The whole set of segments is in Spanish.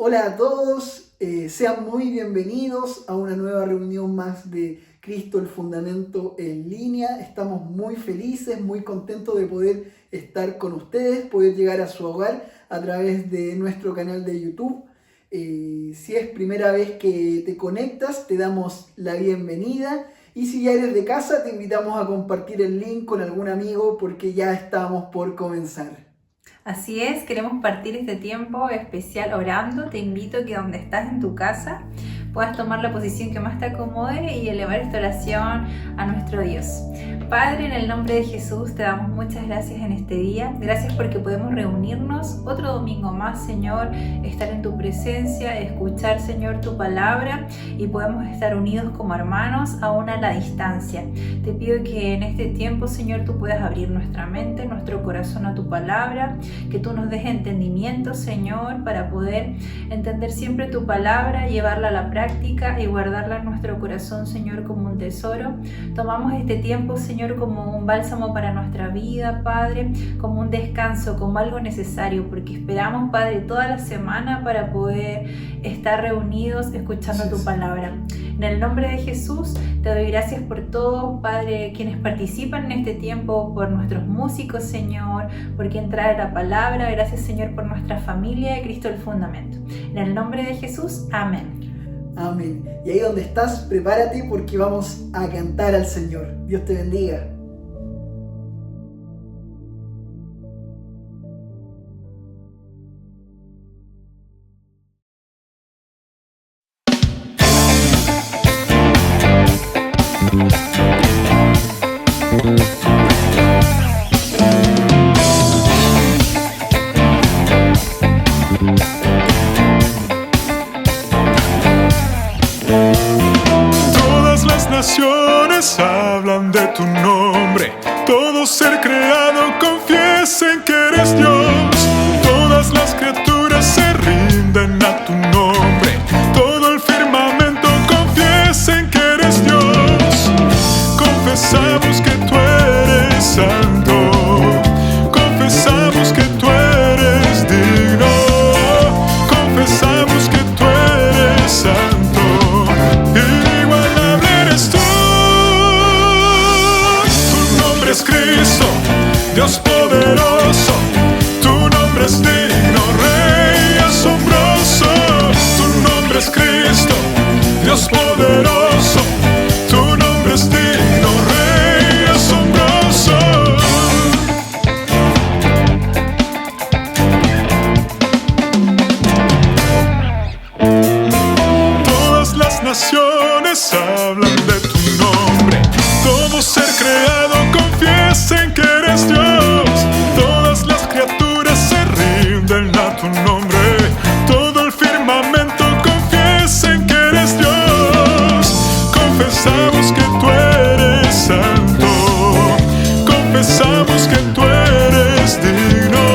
Hola a todos, sean muy bienvenidos a una nueva reunión más de Cristo el Fundamento en línea. Estamos muy felices, muy contentos de poder estar con ustedes, poder llegar a su hogar a través de nuestro canal de YouTube. Si es primera vez que te conectas, te damos la bienvenida. Y si ya eres de casa, te invitamos a compartir el link con algún amigo porque ya estamos por comenzar. Así es, queremos partir este tiempo especial orando. Te invito a que donde estás en tu casa puedas tomar la posición que más te acomode y elevar esta oración a nuestro Dios. Padre, en el nombre de Jesús te damos muchas gracias en este día. Gracias porque podemos reunirnos otro domingo más, Señor, estar en tu presencia, escuchar, Señor, tu palabra y podemos estar unidos como hermanos aún a la distancia. Te pido que en este tiempo, Señor, tú puedas abrir nuestra mente, nuestro corazón a tu palabra, que tú nos des entendimiento, Señor, para poder entender siempre tu palabra, llevarla a la práctica y guardarla en nuestro corazón, Señor, como un tesoro. Tomamos este tiempo, Señor, como un bálsamo para nuestra vida, Padre, como un descanso, como algo necesario, porque esperamos, Padre, toda la semana para poder estar reunidos escuchando tu palabra. En el nombre de Jesús te doy gracias por todos, Padre, quienes participan en este tiempo, por nuestros músicos, Señor, por quien trae la palabra. Gracias, Señor, por nuestra familia de Cristo el Fundamento. En el nombre de Jesús, amén. Amén. Y ahí donde estás, prepárate porque vamos a cantar al Señor. Dios te bendiga. Todas las naciones hablan de tu nombre, todo ser creado confiesen que eres Dios. Todas las criaturas se rinden a tu nombre, todo el firmamento confiesen que eres Dios. Confesamos que tú eres santo, confesamos que tú eres digno, confesamos que tú eres santo, inigualable eres tú. Tu nombre es Cristo, Dios poderoso, tu nombre es digno, Rey asombroso. Tu nombre es Cristo, Dios poderoso, tu nombre es digno, Rey asombroso. Todas las naciones hablan de tu nombre, todo ser creado confiesen que eres Dios. Todas las criaturas se rinden a tu nombre, todo el firmamento confiesen que eres Dios. Confesamos que tú eres santo, confesamos que tú eres digno,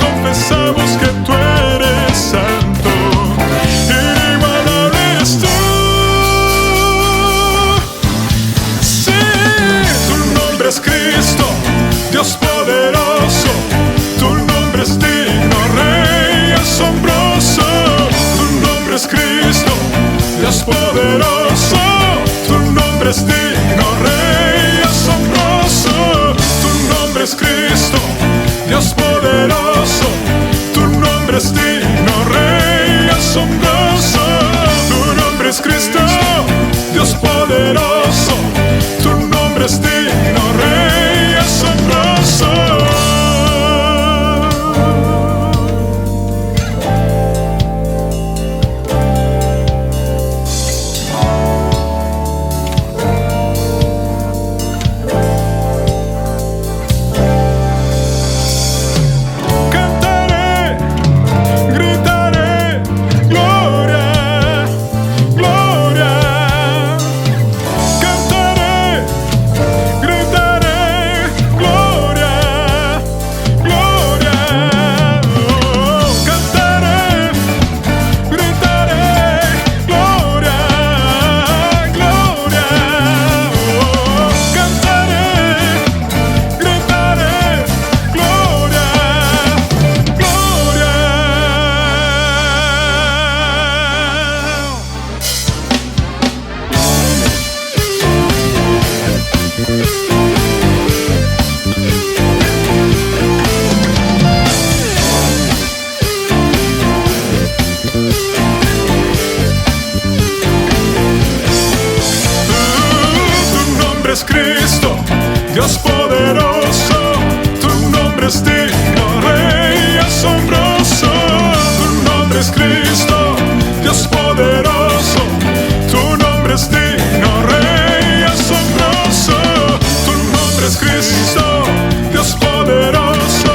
confesamos que tú eres santo, inigualable eres tú. Sí, tu nombre es Cristo, Dios poderoso, tu nombre es digno, Rey asombroso. Tu nombre es Cristo, Dios poderoso, tu nombre es digno, Rey asombroso. Tu nombre es Cristo, Dios poderoso, tu nombre es digno, Rey asombroso. Tu nombre es Cristo, Dios poderoso, tu nombre es digno, Rey asombroso. Cantaré, gritaré, gloria, gloria. es Cristo, Dios poderoso. Tu nombre es digno, Rey asombroso. Tu nombre es Cristo, Dios poderoso. Tu nombre es digno, Rey asombroso. Tu nombre es Cristo, Dios poderoso.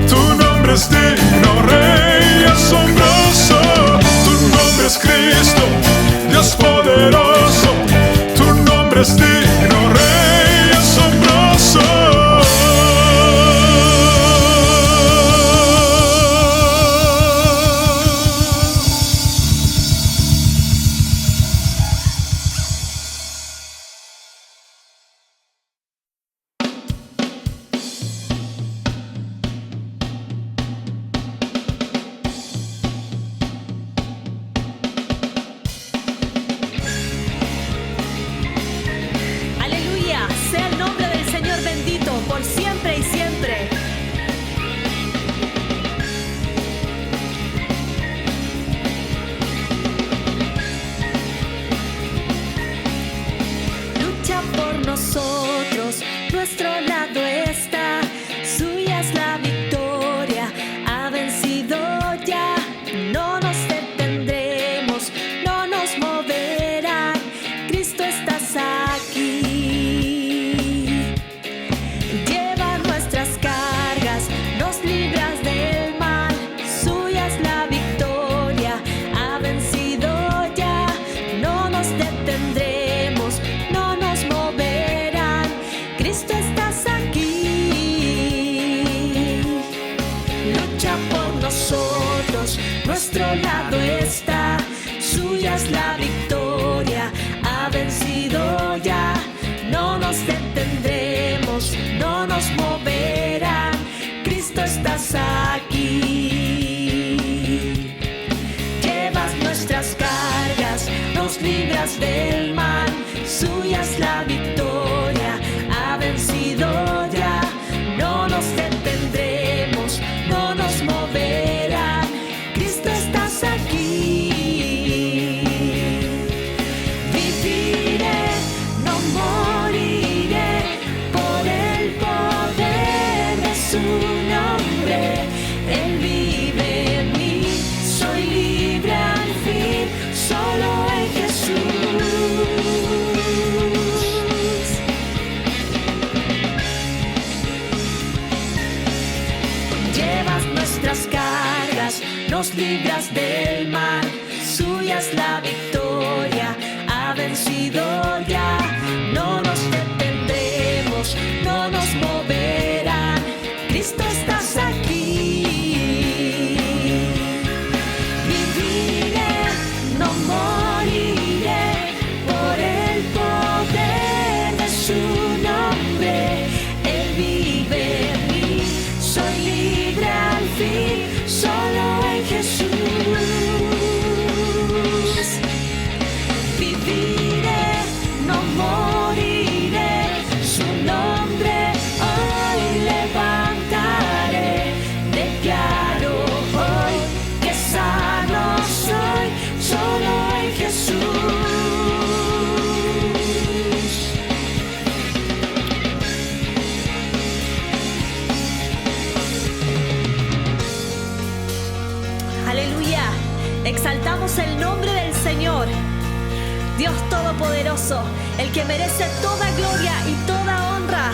Tu nombre es digno, Rey asombroso. Tu nombre es Cristo, Dios poderoso. Tu nombre es digno, Rey asombroso. Aleluya, sea el nombre del Señor bendito por siempre y siempre. Lucha por nosotros, nuestro lado está, suya es la victoria, ha vencido ya, no nos detendremos, no nos moverán, Cristo estás aquí. Lleva nuestras cargas, nos libras del mal, suya es la victoria, ha vencido ya, no nos detendremos, no nos moverán, Cristo estás aquí. Lucha por nosotros, nuestro lado está, suya es la victoria, ha vencido ya, no nos detendremos, no nos moverán, Cristo estás aquí. Llevas nuestras cargas, nos libras del mal, suya es la victoria, ha vencido ya, no nos detendremos, no nos moverán, Cristo estás aquí. Viviré, no moriré, por el poder de su nombre, Él vive en mí, soy libre al fin, solo en Jesús. Llevas nuestras cargas, nos libras del mal, suya es la victoria, ha vencido ya, no nos detendremos, no nos moverán, Cristo estás aquí. Viviré, no moriré, por el poder de su nombre, Él vive en mí, soy libre al fin, solo en Jesús. Viviré, no moriré, su nombre hoy levantaré, declaro hoy que sano soy, solo en Jesús. Aleluya, exaltamos el nombre del Señor, Dios Todopoderoso, el que merece toda gloria y toda honra.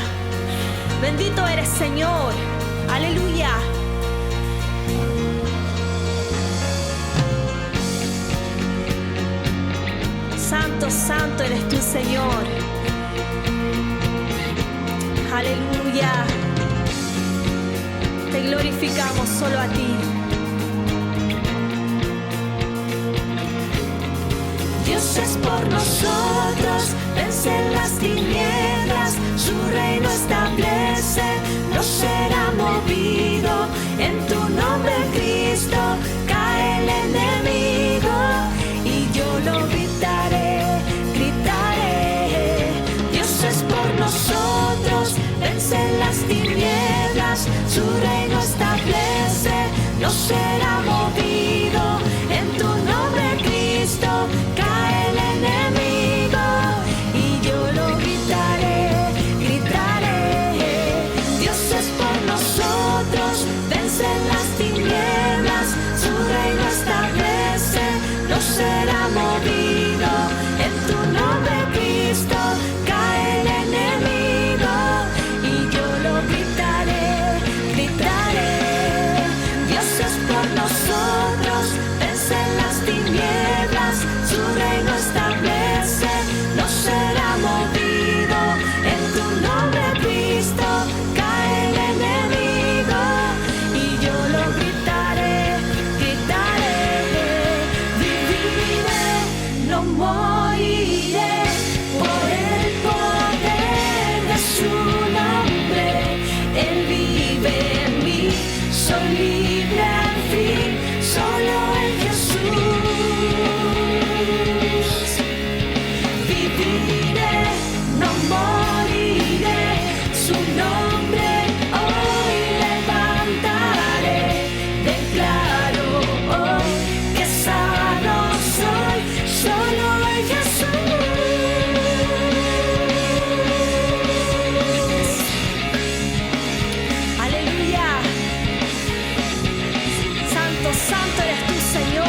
Bendito eres, Señor. Aleluya. Santo, santo eres tú, Señor. Aleluya. Te glorificamos solo a ti. Dios es por nosotros, vence las tinieblas, su reino establece, no será movido. En tu nombre, Cristo, cae el enemigo y yo lo gritaré, gritaré. Dios es por nosotros, vence las tinieblas, su reino establece, no será movido. En tu nombre, Cristo, cae el enemigo y yo lo gritaré. viviré, no moriré, su nombre hoy levantaré, declaro hoy que sano soy, solo en Jesús. Aleluya. Santo, santo eres tú, Señor.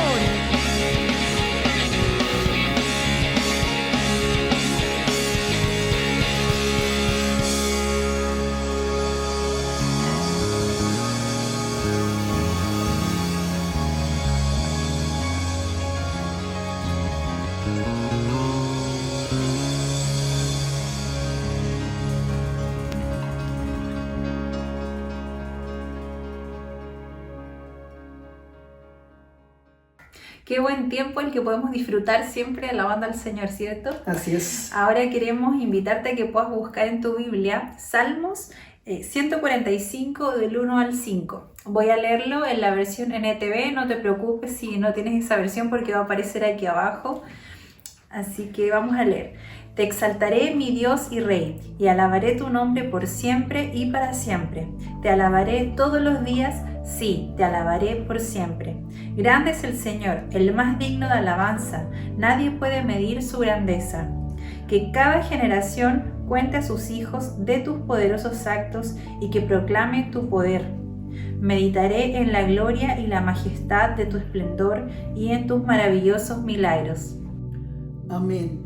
Qué buen tiempo el que podemos disfrutar siempre alabando al Señor, ¿cierto? Así es. Ahora queremos invitarte a que puedas buscar en tu Biblia Salmos 145 del 1 al 5. Voy a leerlo en la versión NTV, no te preocupes si no tienes esa versión porque va a aparecer aquí abajo. Así que vamos a leer. Te exaltaré, mi Dios y Rey, y alabaré tu nombre por siempre y para siempre. Te alabaré todos los días, sí, te alabaré por siempre. Grande es el Señor, el más digno de alabanza. Nadie puede medir su grandeza. Que cada generación cuente a sus hijos de tus poderosos actos y que proclame tu poder. Meditaré en la gloria y la majestad de tu esplendor y en tus maravillosos milagros. Amén.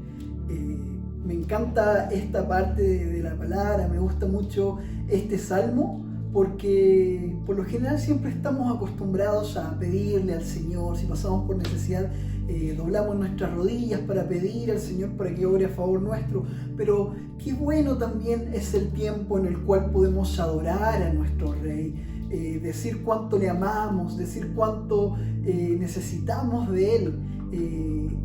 Me encanta esta parte de la palabra, me gusta mucho este salmo porque por lo general siempre estamos acostumbrados a pedirle al Señor, si pasamos por necesidad, doblamos nuestras rodillas para pedir al Señor para que obre a favor nuestro, pero qué bueno también es el tiempo en el cual podemos adorar a nuestro Rey, decir cuánto le amamos, decir cuánto necesitamos de Él.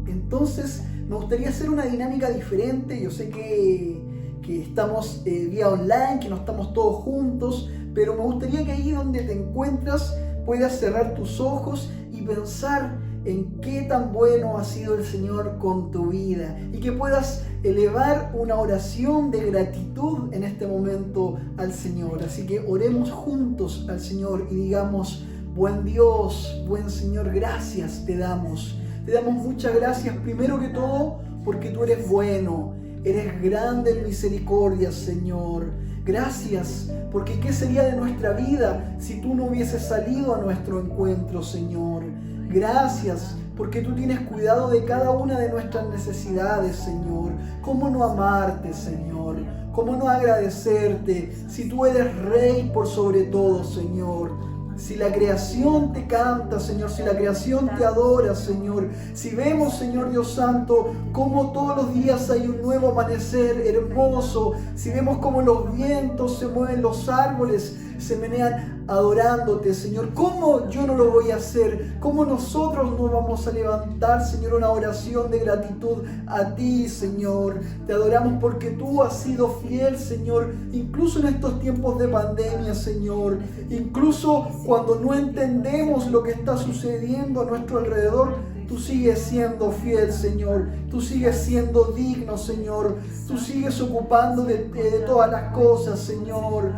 Entonces me gustaría hacer una dinámica diferente. Yo sé que estamos vía online, que no estamos todos juntos, pero me gustaría que ahí donde te encuentras puedas cerrar tus ojos y pensar en qué tan bueno ha sido el Señor con tu vida y que puedas elevar una oración de gratitud en este momento al Señor. Así que oremos juntos al Señor y digamos: buen Dios, buen Señor, gracias te damos. Te damos muchas gracias, primero que todo, porque tú eres bueno, eres grande en misericordia, Señor. Gracias, porque ¿qué sería de nuestra vida si tú no hubieses salido a nuestro encuentro, Señor? Gracias, porque tú tienes cuidado de cada una de nuestras necesidades, Señor. ¿Cómo no amarte, Señor? ¿Cómo no agradecerte si tú eres Rey por sobre todo, Señor? Si la creación te canta, Señor, si la creación te adora, Señor, si vemos, Señor Dios Santo, cómo todos los días hay un nuevo amanecer hermoso, si vemos cómo los vientos se mueven, los árboles se menean adorándote, Señor, ¿cómo yo no lo voy a hacer? ¿Cómo nosotros no vamos a levantar, Señor, una oración de gratitud a ti, Señor? Te adoramos porque tú has sido fiel, Señor, incluso en estos tiempos de pandemia, Señor, incluso cuando no entendemos lo que está sucediendo a nuestro alrededor. Tú sigues siendo fiel, Señor. Tú sigues siendo digno, Señor. Tú sigues ocupándote de todas las cosas, Señor.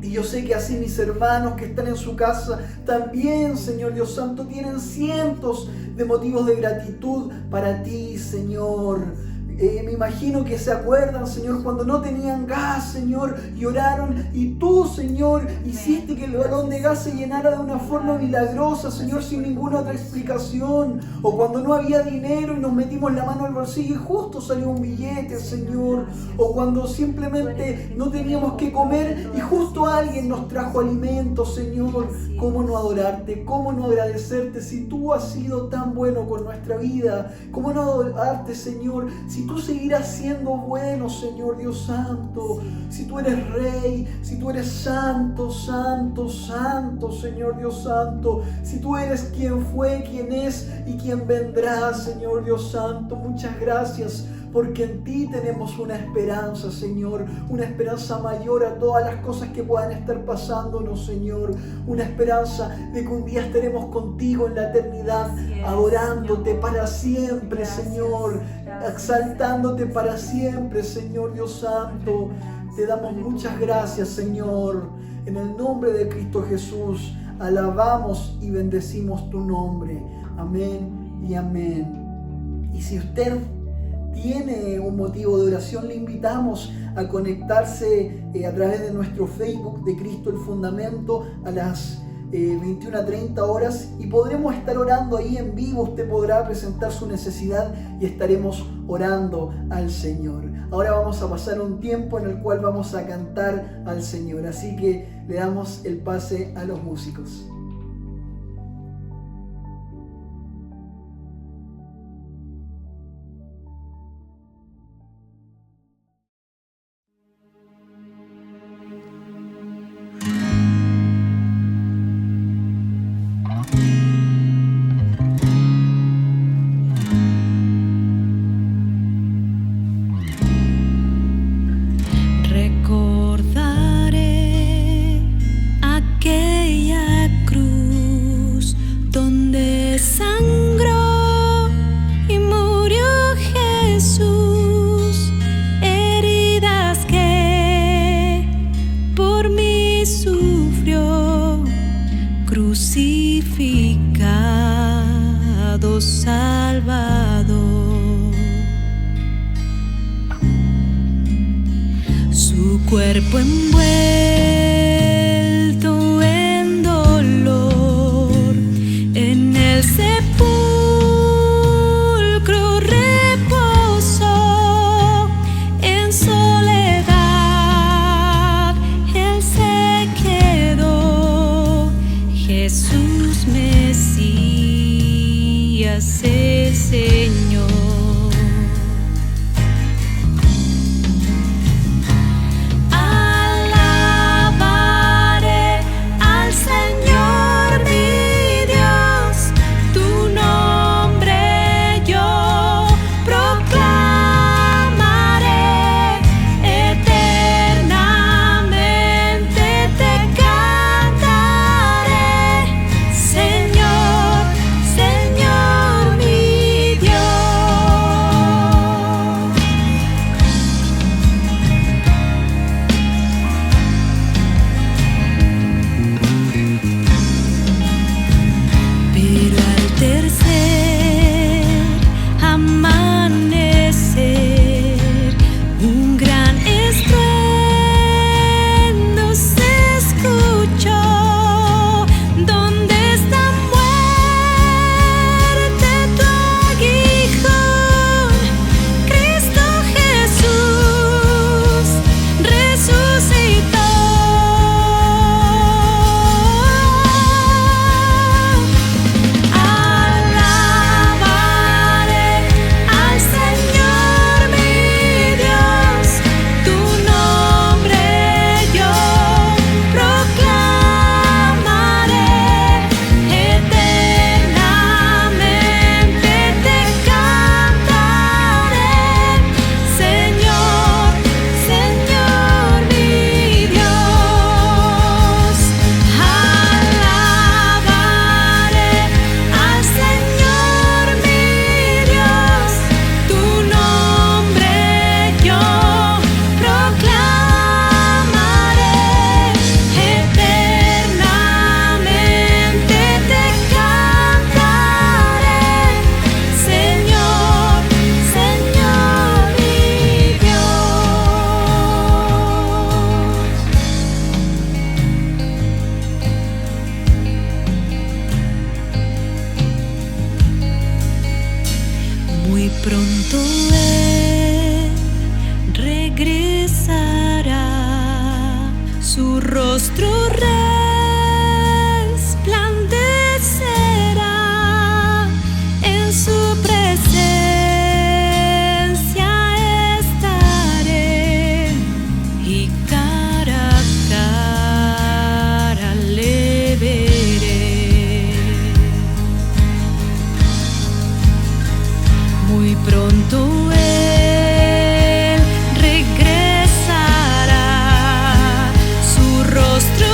Y yo sé que así mis hermanos que están en su casa también, Señor Dios Santo, tienen cientos de motivos de gratitud para ti, Señor. Me imagino que se acuerdan, Señor, cuando no tenían gas, Señor, y oraron, y tú, Señor, hiciste que el balón de gas se llenara de una forma milagrosa, Señor, sin ninguna otra explicación. O cuando no había dinero y nos metimos la mano al bolsillo y justo salió un billete, Señor. O cuando simplemente no teníamos que comer y justo alguien nos trajo alimento, Señor. ¿Cómo no adorarte? ¿Cómo no agradecerte si tú has sido tan bueno con nuestra vida? ¿Cómo no adorarte, Señor, si tú seguirás siendo bueno, Señor Dios Santo? Si tú eres Rey, si tú eres santo, santo, santo, Señor Dios Santo. Si tú eres quien fue, quien es y quien vendrá, Señor Dios Santo. Muchas gracias, porque en ti tenemos una esperanza, Señor, una esperanza mayor a todas las cosas que puedan estar pasándonos, Señor, una esperanza de que un día estaremos contigo en la eternidad, adorándote para siempre, Señor. exaltándote para siempre, Señor Dios Santo. Te damos muchas gracias, Señor. En el nombre de Cristo Jesús, alabamos y bendecimos tu nombre. Amén y amén. Y si usted tiene un motivo de oración, le invitamos a conectarse a través de nuestro Facebook de Cristo el Fundamento a las 21:30 horas y podremos estar orando ahí en vivo. Usted podrá presentar su necesidad y estaremos orando al Señor. Ahora vamos a pasar un tiempo en el cual vamos a cantar al Señor, así que le damos el pase a los músicos. Recordaré aquella cruz donde sangró y murió Jesús, heridas que por mí sufrió, crucificado Salvador. Su cuerpo envuelto en dolor, en el sepulcro reposó, en soledad él se quedó. Jesús Mesías, el Señor. Pronto él regresará, su rostro resplandecerá, en su presencia estaré y cara a cara le veré. Muy pronto él regresará, su rostro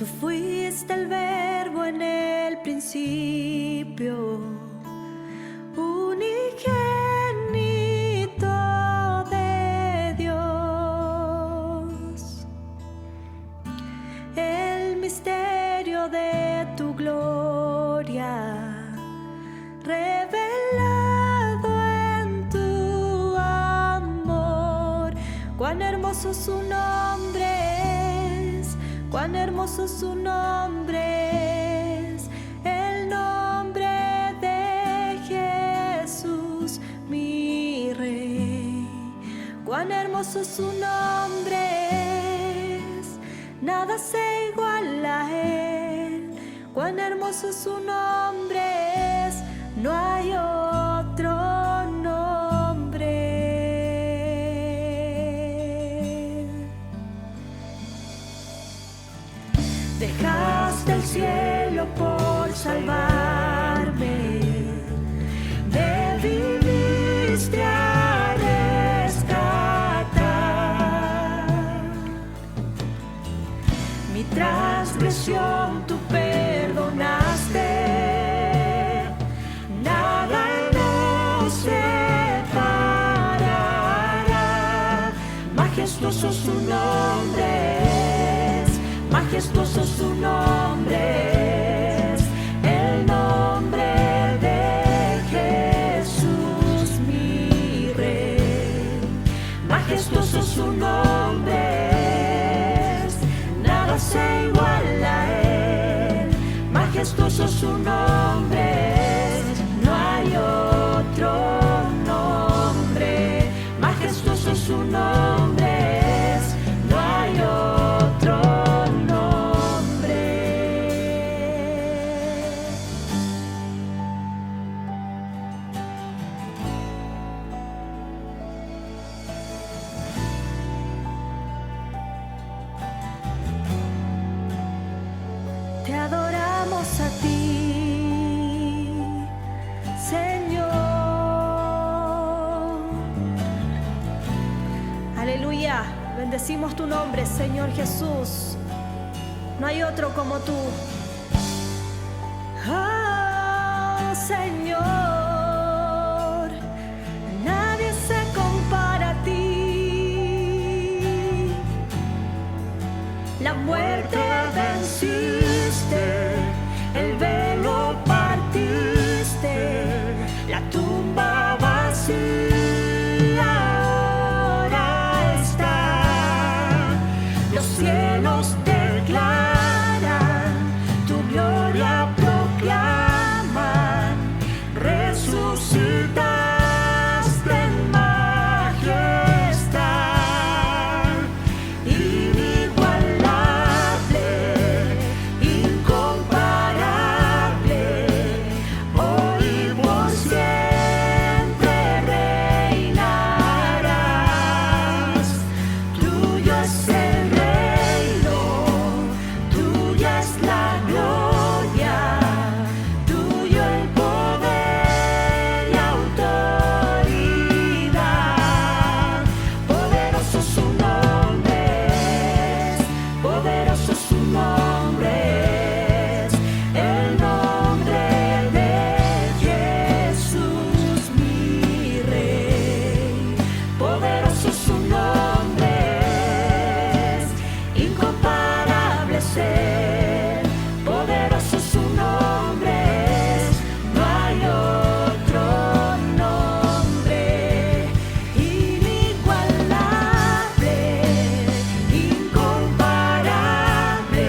Tú fuiste el verbo en el principio, unigénito de Dios. El misterio de tu gloria revelado en tu amor. Cuán hermoso su nombre es, cuán hermoso su nombre es, el nombre de Jesús, mi Rey. Cuán hermoso su nombre es, nada se iguala a él. Cuán hermoso su nombre es, no hay otro nombre. Dejaste el cielo por salvarme, viniste a rescatar mi transgresión, tú perdonaste. Nada nos separará. Majestuoso su nombre es, majestuoso su nombre es, el nombre de Jesús, mi Rey. Majestuoso su nombre es, nada se iguala a él. Majestuoso su nombre es, no hay otro nombre. Majestuoso su nombre es, no hay otro nombre. Te adoramos a ti, Señor. Aleluya, bendecimos tu nombre, Señor Jesús. No hay otro como tú. Oh, Señor, nadie se compara a ti. La muerte venciste, el velo partiste, la tumba vacía ahora está. Los cielos declaran, tu gloria proclaman, resucitaste en majestad. Inigualable, incomparable, hoy por siempre reinarás. Tuyo es el reino, tuya es la gloria, tuyo el poder y autoridad. Poderoso su nombre es, poderoso su nombre es, el nombre de Jesús, mi Rey. Poderoso su nombre es, incomparable ser. Poderoso su nombre es, no hay otro nombre. Inigualable, incomparable,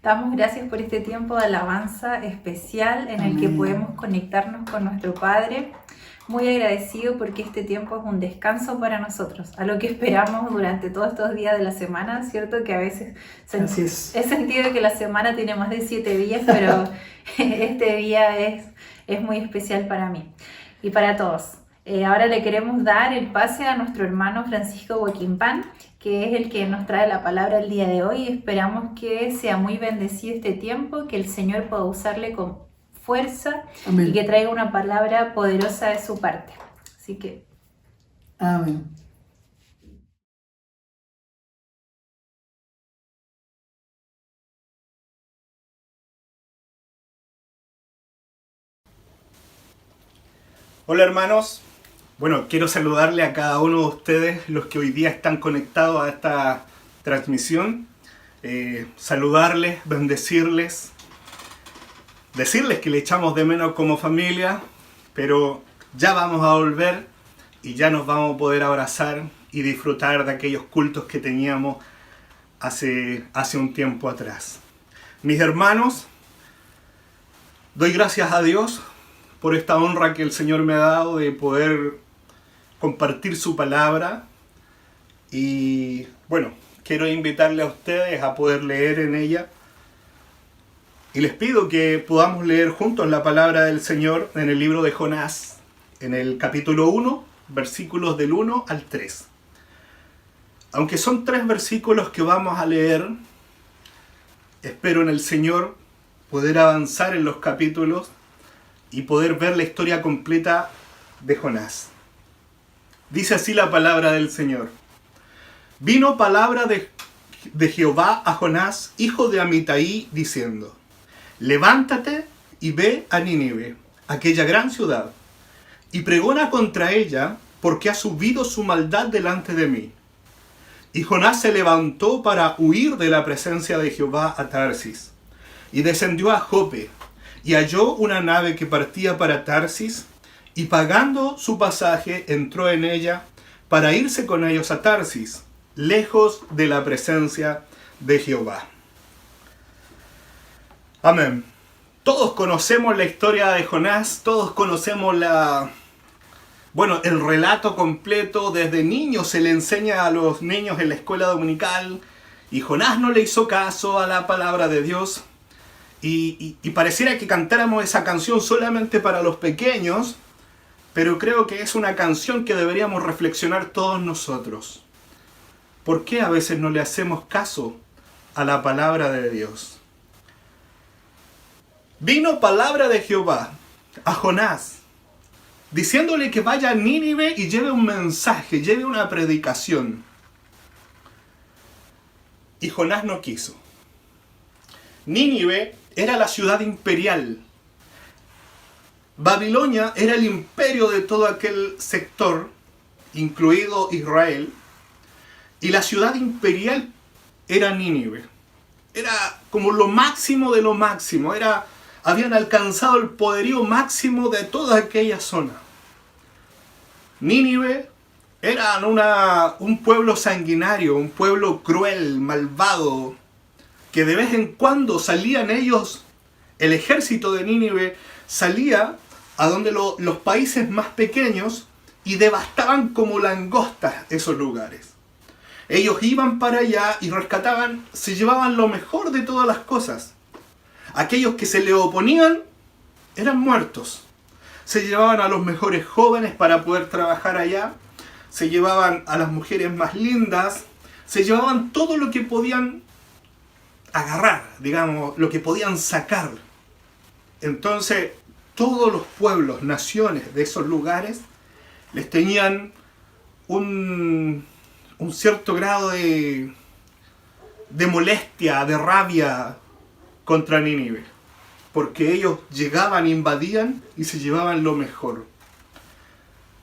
Damos gracias por este tiempo de alabanza especial en el que Amén. podemos conectarnos con nuestro Padre. Muy agradecido porque este tiempo es un descanso para nosotros, a lo que esperamos durante todos estos días de la semana, ¿cierto? Que a veces Así es. he sentido que la semana tiene más de 7 días, pero este día es muy especial para mí y para todos. Ahora le queremos dar el pase a nuestro hermano Francisco Boquimpán, que es el que nos trae la palabra el día de hoy. Esperamos que sea muy bendecido este tiempo, que el Señor pueda usarle con fuerza Amén. y que traiga una palabra poderosa de su parte. Así que Amén. Hola hermanos, bueno, quiero saludarle a cada uno de ustedes, los que hoy día están conectados a esta transmisión, saludarles, bendecirles, decirles que le echamos de menos como familia, pero ya vamos a volver y ya nos vamos a poder abrazar y disfrutar de aquellos cultos que teníamos hace un tiempo atrás. Mis hermanos, doy gracias a Dios por esta honra que el Señor me ha dado de poder compartir su palabra. Y bueno, quiero invitarle a ustedes a poder leer en ella. Y les pido que podamos leer juntos la palabra del Señor en el libro de Jonás, en el capítulo 1, versículos del 1 al 3. Aunque son 3 versículos que vamos a leer, espero en el Señor poder avanzar en los capítulos y poder ver la historia completa de Jonás. Dice así la palabra del Señor. Vino palabra de Jehová a Jonás, hijo de Amitai, diciendo: levántate y ve a Nínive, aquella gran ciudad, y pregona contra ella, porque ha subido su maldad delante de mí. Y Jonás se levantó para huir de la presencia de Jehová a Tarsis, y descendió a Jope, y halló una nave que partía para Tarsis, y pagando su pasaje entró en ella para irse con ellos a Tarsis, lejos de la presencia de Jehová. Amén. Todos conocemos la historia de Jonás, todos conocemos el relato completo. Desde niño se le enseña a los niños en la escuela dominical, y Jonás no le hizo caso a la palabra de Dios. Y pareciera que cantáramos esa canción solamente para los pequeños, pero creo que es una canción que deberíamos reflexionar todos nosotros. ¿Por qué a veces no le hacemos caso a la palabra de Dios? Vino palabra de Jehová a Jonás, diciéndole que vaya a Nínive y lleve un mensaje, lleve una predicación. Y Jonás no quiso. Nínive era la ciudad imperial. Babilonia era el imperio de todo aquel sector, incluido Israel. Y la ciudad imperial era Nínive. Era como lo máximo de lo máximo. Habían alcanzado el poderío máximo de toda aquella zona. Nínive era un pueblo sanguinario, un pueblo cruel, malvado, que de vez en cuando salían ellos, el ejército de Nínive salía a donde los países más pequeños y devastaban como langostas esos lugares. Ellos iban para allá y rescataban, se llevaban lo mejor de todas las cosas. Aquellos que se le oponían eran muertos. Se llevaban a los mejores jóvenes para poder trabajar allá, se llevaban a las mujeres más lindas, se llevaban todo lo que podían agarrar, digamos, lo que podían sacar. Entonces, todos los pueblos, naciones de esos lugares les tenían un cierto grado de molestia, de rabia contra Nínive, porque ellos llegaban, invadían y se llevaban lo mejor.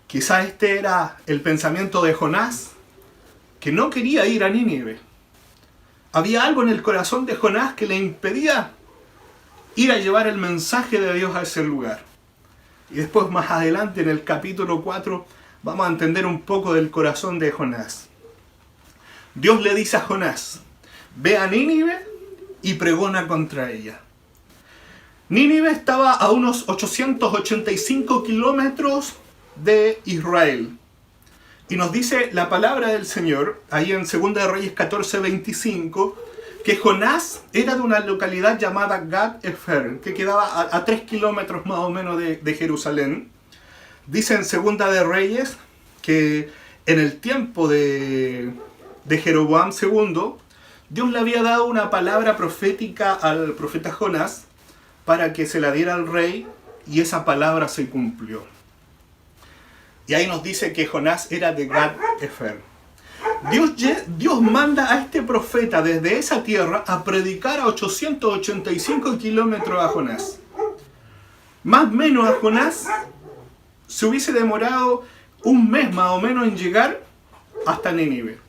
Quizás este era el pensamiento de Jonás, que no quería ir a Nínive. Había algo en el corazón de Jonás que le impedía ir a llevar el mensaje de Dios a ese lugar. Y después, más adelante, en el capítulo 4, vamos a entender un poco del corazón de Jonás. Dios le dice a Jonás: ve a Nínive y pregona contra ella. Nínive estaba a unos 885 kilómetros de Israel. Y nos dice la palabra del Señor, ahí en 2 de Reyes 14:25, que Jonás era de una localidad llamada Gat-Efer, que quedaba a 3 kilómetros más o menos de Jerusalén. Dice en 2 de Reyes que en el tiempo de Jeroboam II, Dios le había dado una palabra profética al profeta Jonás para que se la diera al rey, y esa palabra se cumplió. Y ahí nos dice que Jonás era de Gat-Efer. Dios manda a este profeta desde esa tierra a predicar a 885 kilómetros a Jonás. Más o menos a Jonás se hubiese demorado un mes más o menos en llegar hasta Nínive.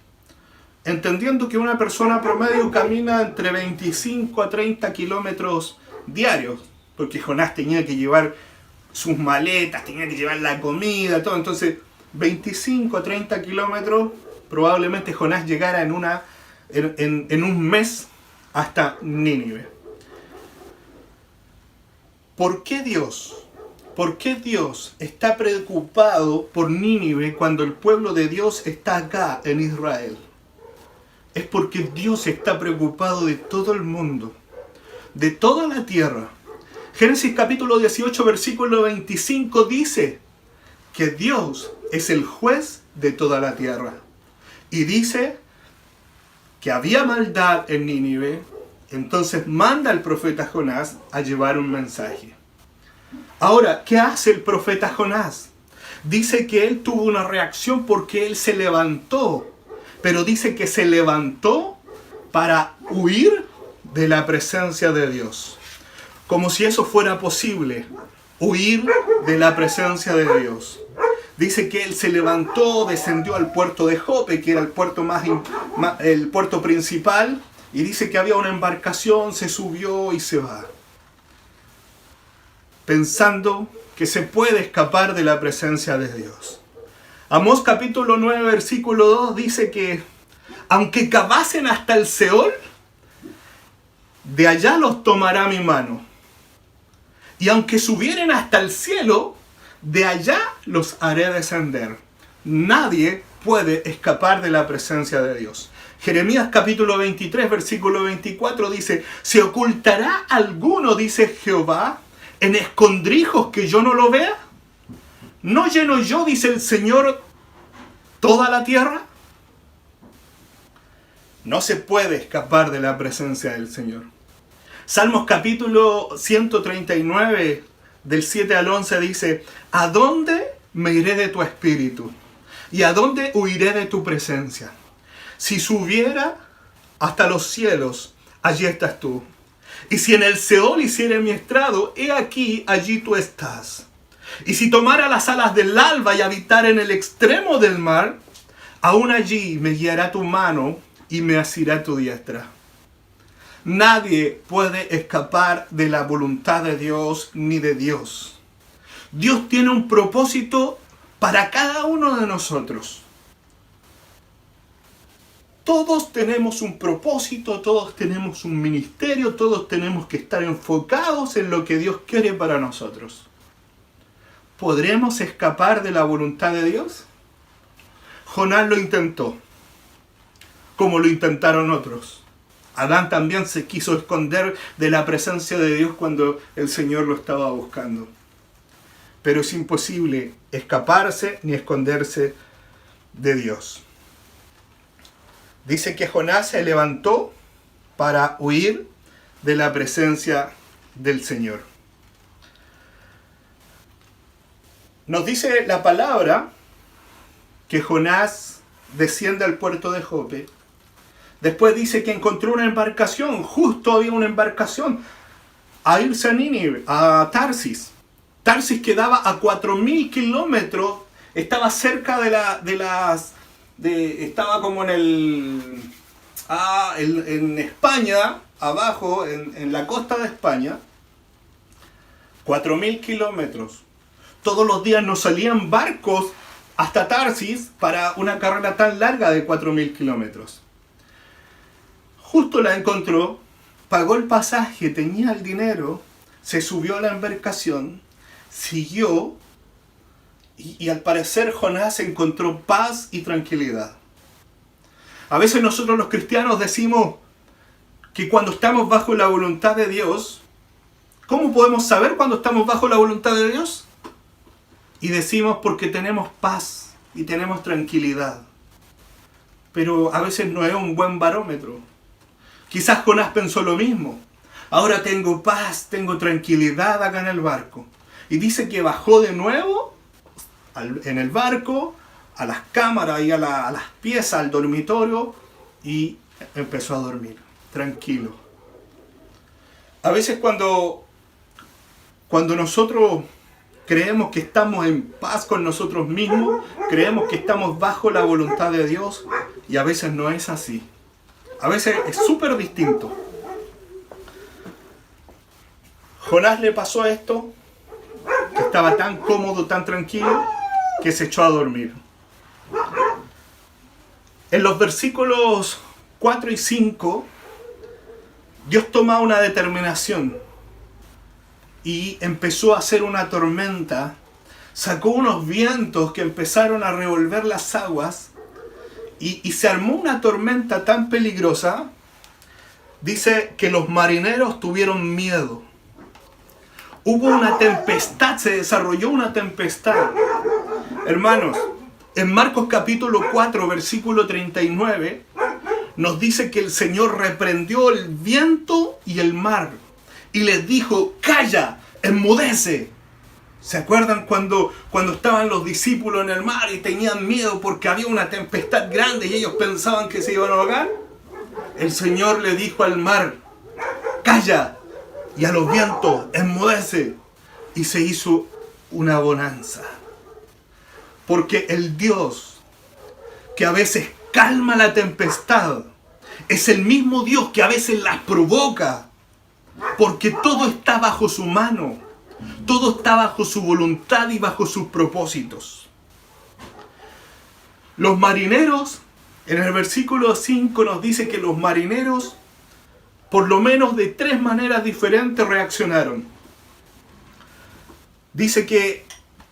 Entendiendo que una persona promedio camina entre 25 a 30 kilómetros diarios, porque Jonás tenía que llevar sus maletas, tenía que llevar la comida, todo. Entonces, 25 a 30 kilómetros, probablemente Jonás llegara en un mes hasta Nínive. ¿Por qué Dios está preocupado por Nínive cuando el pueblo de Dios está acá en Israel? Es porque Dios está preocupado de todo el mundo, de toda la tierra. Génesis capítulo 18, versículo 25 dice que Dios es el juez de toda la tierra. Y dice que había maldad en Nínive, entonces manda al profeta Jonás a llevar un mensaje. Ahora, ¿qué hace el profeta Jonás? Dice que él tuvo una reacción porque él se levantó, pero dice que se levantó para huir de la presencia de Dios. Como si eso fuera posible, huir de la presencia de Dios. Dice que él se levantó, descendió al puerto de Jope, que era el puerto principal, y dice que había una embarcación, se subió y se va, pensando que se puede escapar de la presencia de Dios. Amós capítulo 9, versículo 2 dice que aunque cavasen hasta el Seol, de allá los tomará mi mano. Y aunque subieren hasta el cielo, de allá los haré descender. Nadie puede escapar de la presencia de Dios. Jeremías capítulo 23, versículo 24 dice: ¿se ocultará alguno, dice Jehová, en escondrijos que yo no lo vea? ¿No lleno yo, dice el Señor, toda la tierra? No se puede escapar de la presencia del Señor. Salmos capítulo 139, del 7 al 11 dice: ¿a dónde me iré de tu espíritu? ¿Y a dónde huiré de tu presencia? Si subiera hasta los cielos, allí estás tú. Y si en el Seol hiciere mi estrado, he aquí, allí tú estás. Y si tomara las alas del alba y habitara en el extremo del mar, aún allí me guiará tu mano y me asirá tu diestra. Nadie puede escapar de la voluntad de Dios ni de Dios. Dios tiene un propósito para cada uno de nosotros. Todos tenemos un propósito, todos tenemos un ministerio, todos tenemos que estar enfocados en lo que Dios quiere para nosotros. ¿Podremos escapar de la voluntad de Dios? Jonás lo intentó, como lo intentaron otros. Adán también se quiso esconder de la presencia de Dios cuando el Señor lo estaba buscando. Pero es imposible escaparse ni esconderse de Dios. Dice que Jonás se levantó para huir de la presencia del Señor. Nos dice la palabra que Jonás desciende al puerto de Jope. Después dice que encontró una embarcación, justo había una embarcación a irse a Nínive, a Tarsis. Tarsis quedaba a 4.000 kilómetros, estaba cerca estaba como en España, abajo, en la costa de España. 4.000 kilómetros. Todos los días nos salían barcos hasta Tarsis para una carrera tan larga de 4.000 kilómetros. Justo la encontró pagó el pasaje, tenía el dinero, se subió a la embarcación, siguió y al parecer Jonás encontró paz y tranquilidad. A veces nosotros los cristianos decimos que cuando estamos bajo la voluntad de Dios, ¿cómo podemos saber cuando estamos bajo la voluntad de Dios? Y decimos porque tenemos paz y tenemos tranquilidad. Pero a veces no es un buen barómetro. Quizás Jonás pensó lo mismo. Ahora tengo paz, tengo tranquilidad acá en el barco. Y dice que bajó de nuevo en el barco, a las cámaras y a las piezas, al dormitorio, y empezó a dormir, tranquilo. A veces cuando nosotros creemos que estamos en paz con nosotros mismos, creemos que estamos bajo la voluntad de Dios, y a veces no es así. A veces es súper distinto. Jonás le pasó esto, que estaba tan cómodo, tan tranquilo, que se echó a dormir. En los versículos 4 y 5, Dios toma una determinación y empezó a hacer una tormenta. Sacó unos vientos que empezaron a revolver las aguas y se armó una tormenta tan peligrosa. Dice que los marineros tuvieron miedo. Hubo una tempestad, se desarrolló una tempestad. Hermanos, en Marcos capítulo 4, versículo 39, nos dice que el Señor reprendió el viento y el mar y les dijo: calla, enmudece. ¿Se acuerdan cuando estaban los discípulos en el mar y tenían miedo porque había una tempestad grande y ellos pensaban que se iban a ahogar? El Señor le dijo al mar: calla, y a los vientos: enmudece. Y se hizo una bonanza. Porque el Dios que a veces calma la tempestad es el mismo Dios que a veces las provoca. Porque todo está bajo su mano. Todo está bajo su voluntad y bajo sus propósitos. Los marineros, en el versículo 5 nos dice que los marineros, por lo menos de 3 maneras diferentes, reaccionaron. Dice que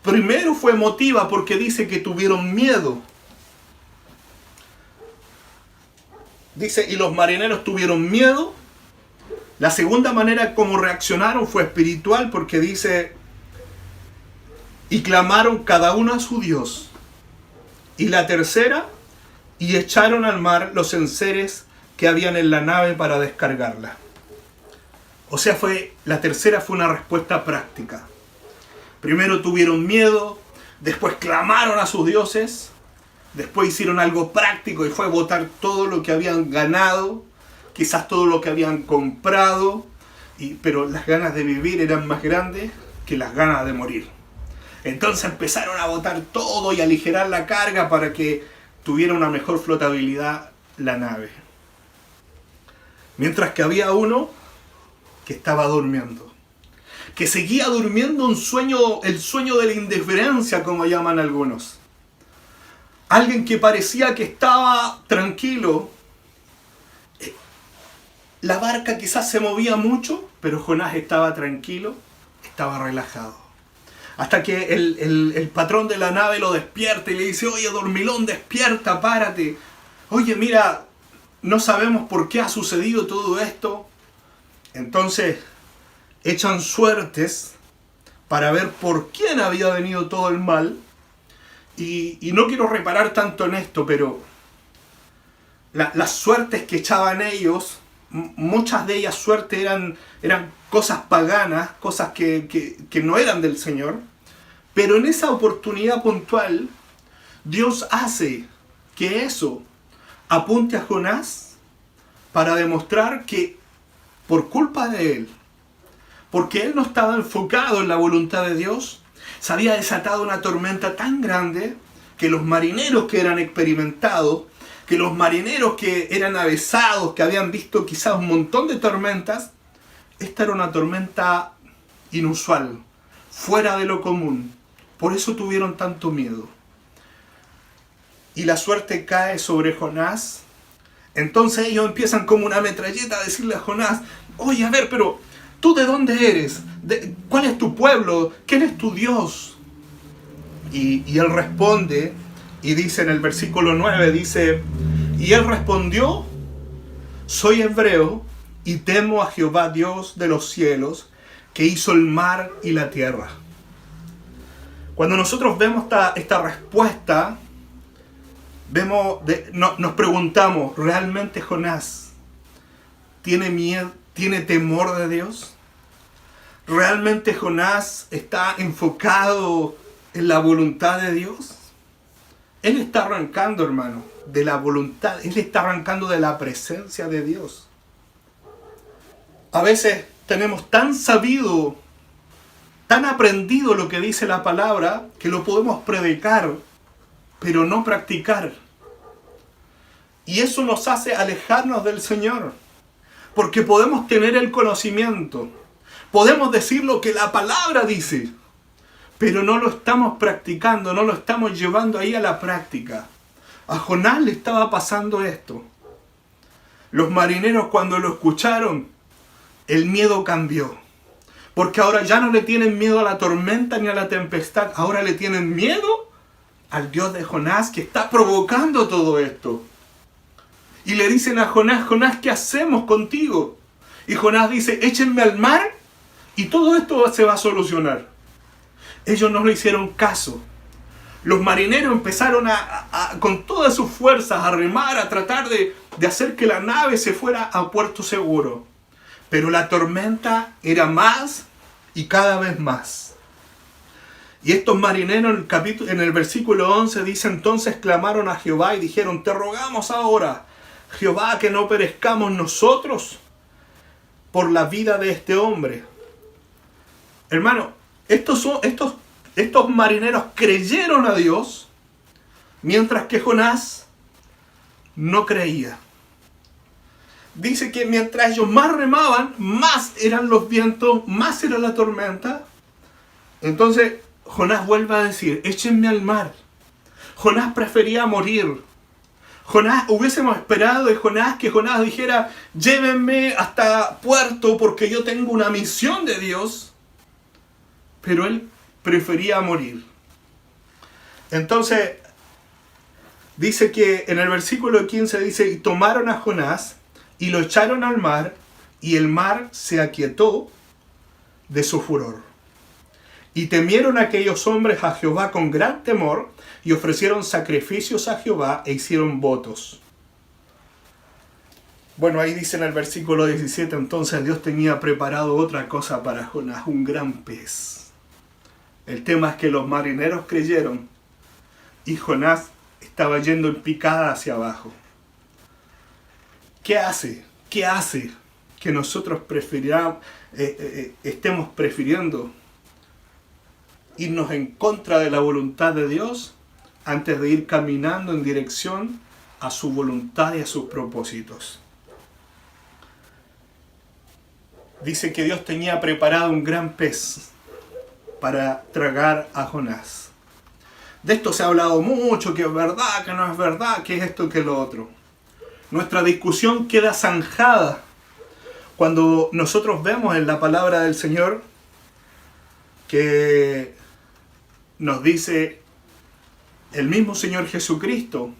primero fue emotiva porque dice que tuvieron miedo. Dice, y los marineros tuvieron miedo. La segunda manera como reaccionaron fue espiritual porque dice, y clamaron cada uno a su Dios. Y la tercera, y echaron al mar los enseres que habían en la nave para descargarla. O sea, la tercera fue una respuesta práctica. Primero tuvieron miedo, después clamaron a sus dioses, después hicieron algo práctico y fue botar todo lo que habían ganado, quizás todo lo que habían comprado, pero las ganas de vivir eran más grandes que las ganas de morir. Entonces empezaron a botar todo y a aligerar la carga para que tuviera una mejor flotabilidad la nave. Mientras que había uno que estaba durmiendo, que seguía durmiendo el sueño de la indiferencia, como llaman algunos. Alguien que parecía que estaba tranquilo. La barca quizás se movía mucho, pero Jonás estaba tranquilo, estaba relajado. Hasta que el patrón de la nave lo despierta y le dice: oye, dormilón, despierta, párate. Oye, mira, no sabemos por qué ha sucedido todo esto. Entonces echan suertes para ver por quién había venido todo el mal. Y no quiero reparar tanto en esto, pero las suertes que echaban ellos, muchas de ellas suertes eran cosas paganas, cosas que no eran del Señor. Pero en esa oportunidad puntual, Dios hace que eso apunte a Jonás para demostrar que por culpa de él, porque él no estaba enfocado en la voluntad de Dios, se había desatado una tormenta tan grande que los marineros que eran experimentados, que los marineros que eran avesados, que habían visto quizás un montón de tormentas, esta era una tormenta inusual, fuera de lo común. Por eso tuvieron tanto miedo. Y la suerte cae sobre Jonás. Entonces ellos empiezan como una metralleta a decirle a Jonás: oye, a ver, pero ¿tú de dónde eres? ¿Cuál es tu pueblo? ¿Quién es tu Dios? Y él responde, y dice en el versículo 9, dice, y él respondió, soy hebreo y temo a Jehová Dios de los cielos, que hizo el mar y la tierra. Cuando nosotros vemos esta respuesta, nos preguntamos, ¿realmente Jonás tiene miedo, tiene temor de Dios? ¿Realmente Jonás está enfocado en la voluntad de Dios? Él está arrancando, hermano, de la voluntad, él está arrancando de la presencia de Dios. A veces tenemos tan sabido, tan aprendido lo que dice la palabra, que lo podemos predicar, pero no practicar. Y eso nos hace alejarnos del Señor. Porque podemos tener el conocimiento, podemos decir lo que la palabra dice, pero no lo estamos practicando, no lo estamos llevando ahí a la práctica. A Jonás le estaba pasando esto. Los marineros, cuando lo escucharon, el miedo cambió. Porque ahora ya no le tienen miedo a la tormenta ni a la tempestad. Ahora le tienen miedo al Dios de Jonás, que está provocando todo esto. Y le dicen a Jonás, Jonás, ¿qué hacemos contigo? Y Jonás dice, échenme al mar y todo esto se va a solucionar. Ellos no le hicieron caso. Los marineros empezaron con todas sus fuerzas a remar, a tratar de hacer que la nave se fuera a puerto seguro. Pero la tormenta era más y cada vez más. Y estos marineros en el versículo 11 dice, entonces clamaron a Jehová y dijeron, te rogamos ahora, Jehová, que no perezcamos nosotros por la vida de este hombre. Hermano, estos marineros creyeron a Dios, mientras que Jonás no creía. Dice que mientras ellos más remaban, más eran los vientos, más era la tormenta. Entonces Jonás vuelve a decir, échenme al mar. Jonás prefería morir. Hubiésemos esperado de Jonás que Jonás dijera, llévenme hasta puerto porque yo tengo una misión de Dios. Pero él prefería morir. Entonces, dice que en el versículo 15 dice, y tomaron a Jonás y lo echaron al mar, y el mar se aquietó de su furor. Y temieron aquellos hombres a Jehová con gran temor, y ofrecieron sacrificios a Jehová e hicieron votos. Bueno, ahí dice en el versículo 17, entonces Dios tenía preparado otra cosa para Jonás, un gran pez. El tema es que los marineros creyeron y Jonás estaba yendo en picada hacia abajo. ¿Qué hace? ¿Qué hace que nosotros estemos prefiriendo irnos en contra de la voluntad de Dios antes de ir caminando en dirección a su voluntad y a sus propósitos? Dice que Dios tenía preparado un gran pez para tragar a Jonás. De esto se ha hablado mucho, que es verdad, que no es verdad, que es esto, que lo otro. Nuestra discusión queda zanjada cuando nosotros vemos en la palabra del Señor que nos dice el mismo Señor Jesucristo,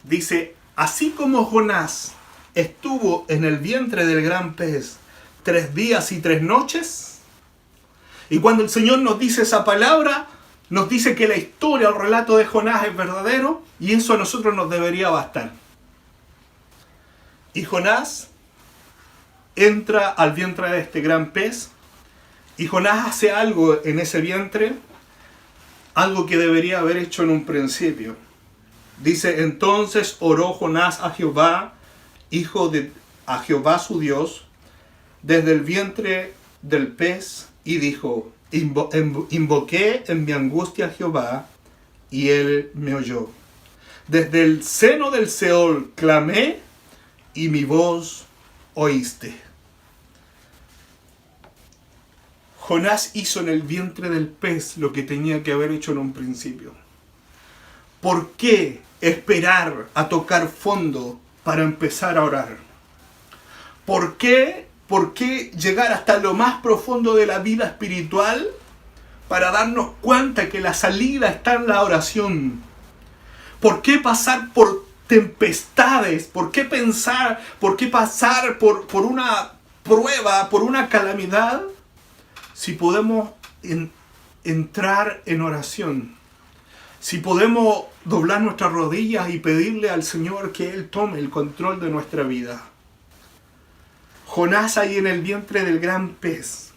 dice, así como Jonás estuvo en el vientre del gran pez 3 días y 3 noches, y cuando el Señor nos dice esa palabra, nos dice que la historia, el relato de Jonás es verdadero, y eso a nosotros nos debería bastar. Y Jonás entra al vientre de este gran pez, y Jonás hace algo en ese vientre, algo que debería haber hecho en un principio. Dice, entonces oró Jonás a Jehová, a Jehová su Dios, desde el vientre del pez, y dijo, invoqué en mi angustia a Jehová, y él me oyó. Desde el seno del Seol clamé, y mi voz oíste. Jonás hizo en el vientre del pez lo que tenía que haber hecho en un principio. ¿Por qué esperar a tocar fondo para empezar a orar? ¿Por qué por qué llegar hasta lo más profundo de la vida espiritual para darnos cuenta que la salida está en la oración. ¿Por qué pasar por tempestades? ¿Por qué pasar por una prueba, por una calamidad? Si podemos entrar en oración. Si podemos doblar nuestras rodillas y pedirle al Señor que Él tome el control de nuestra vida. Jonás ahí en el vientre del gran pez,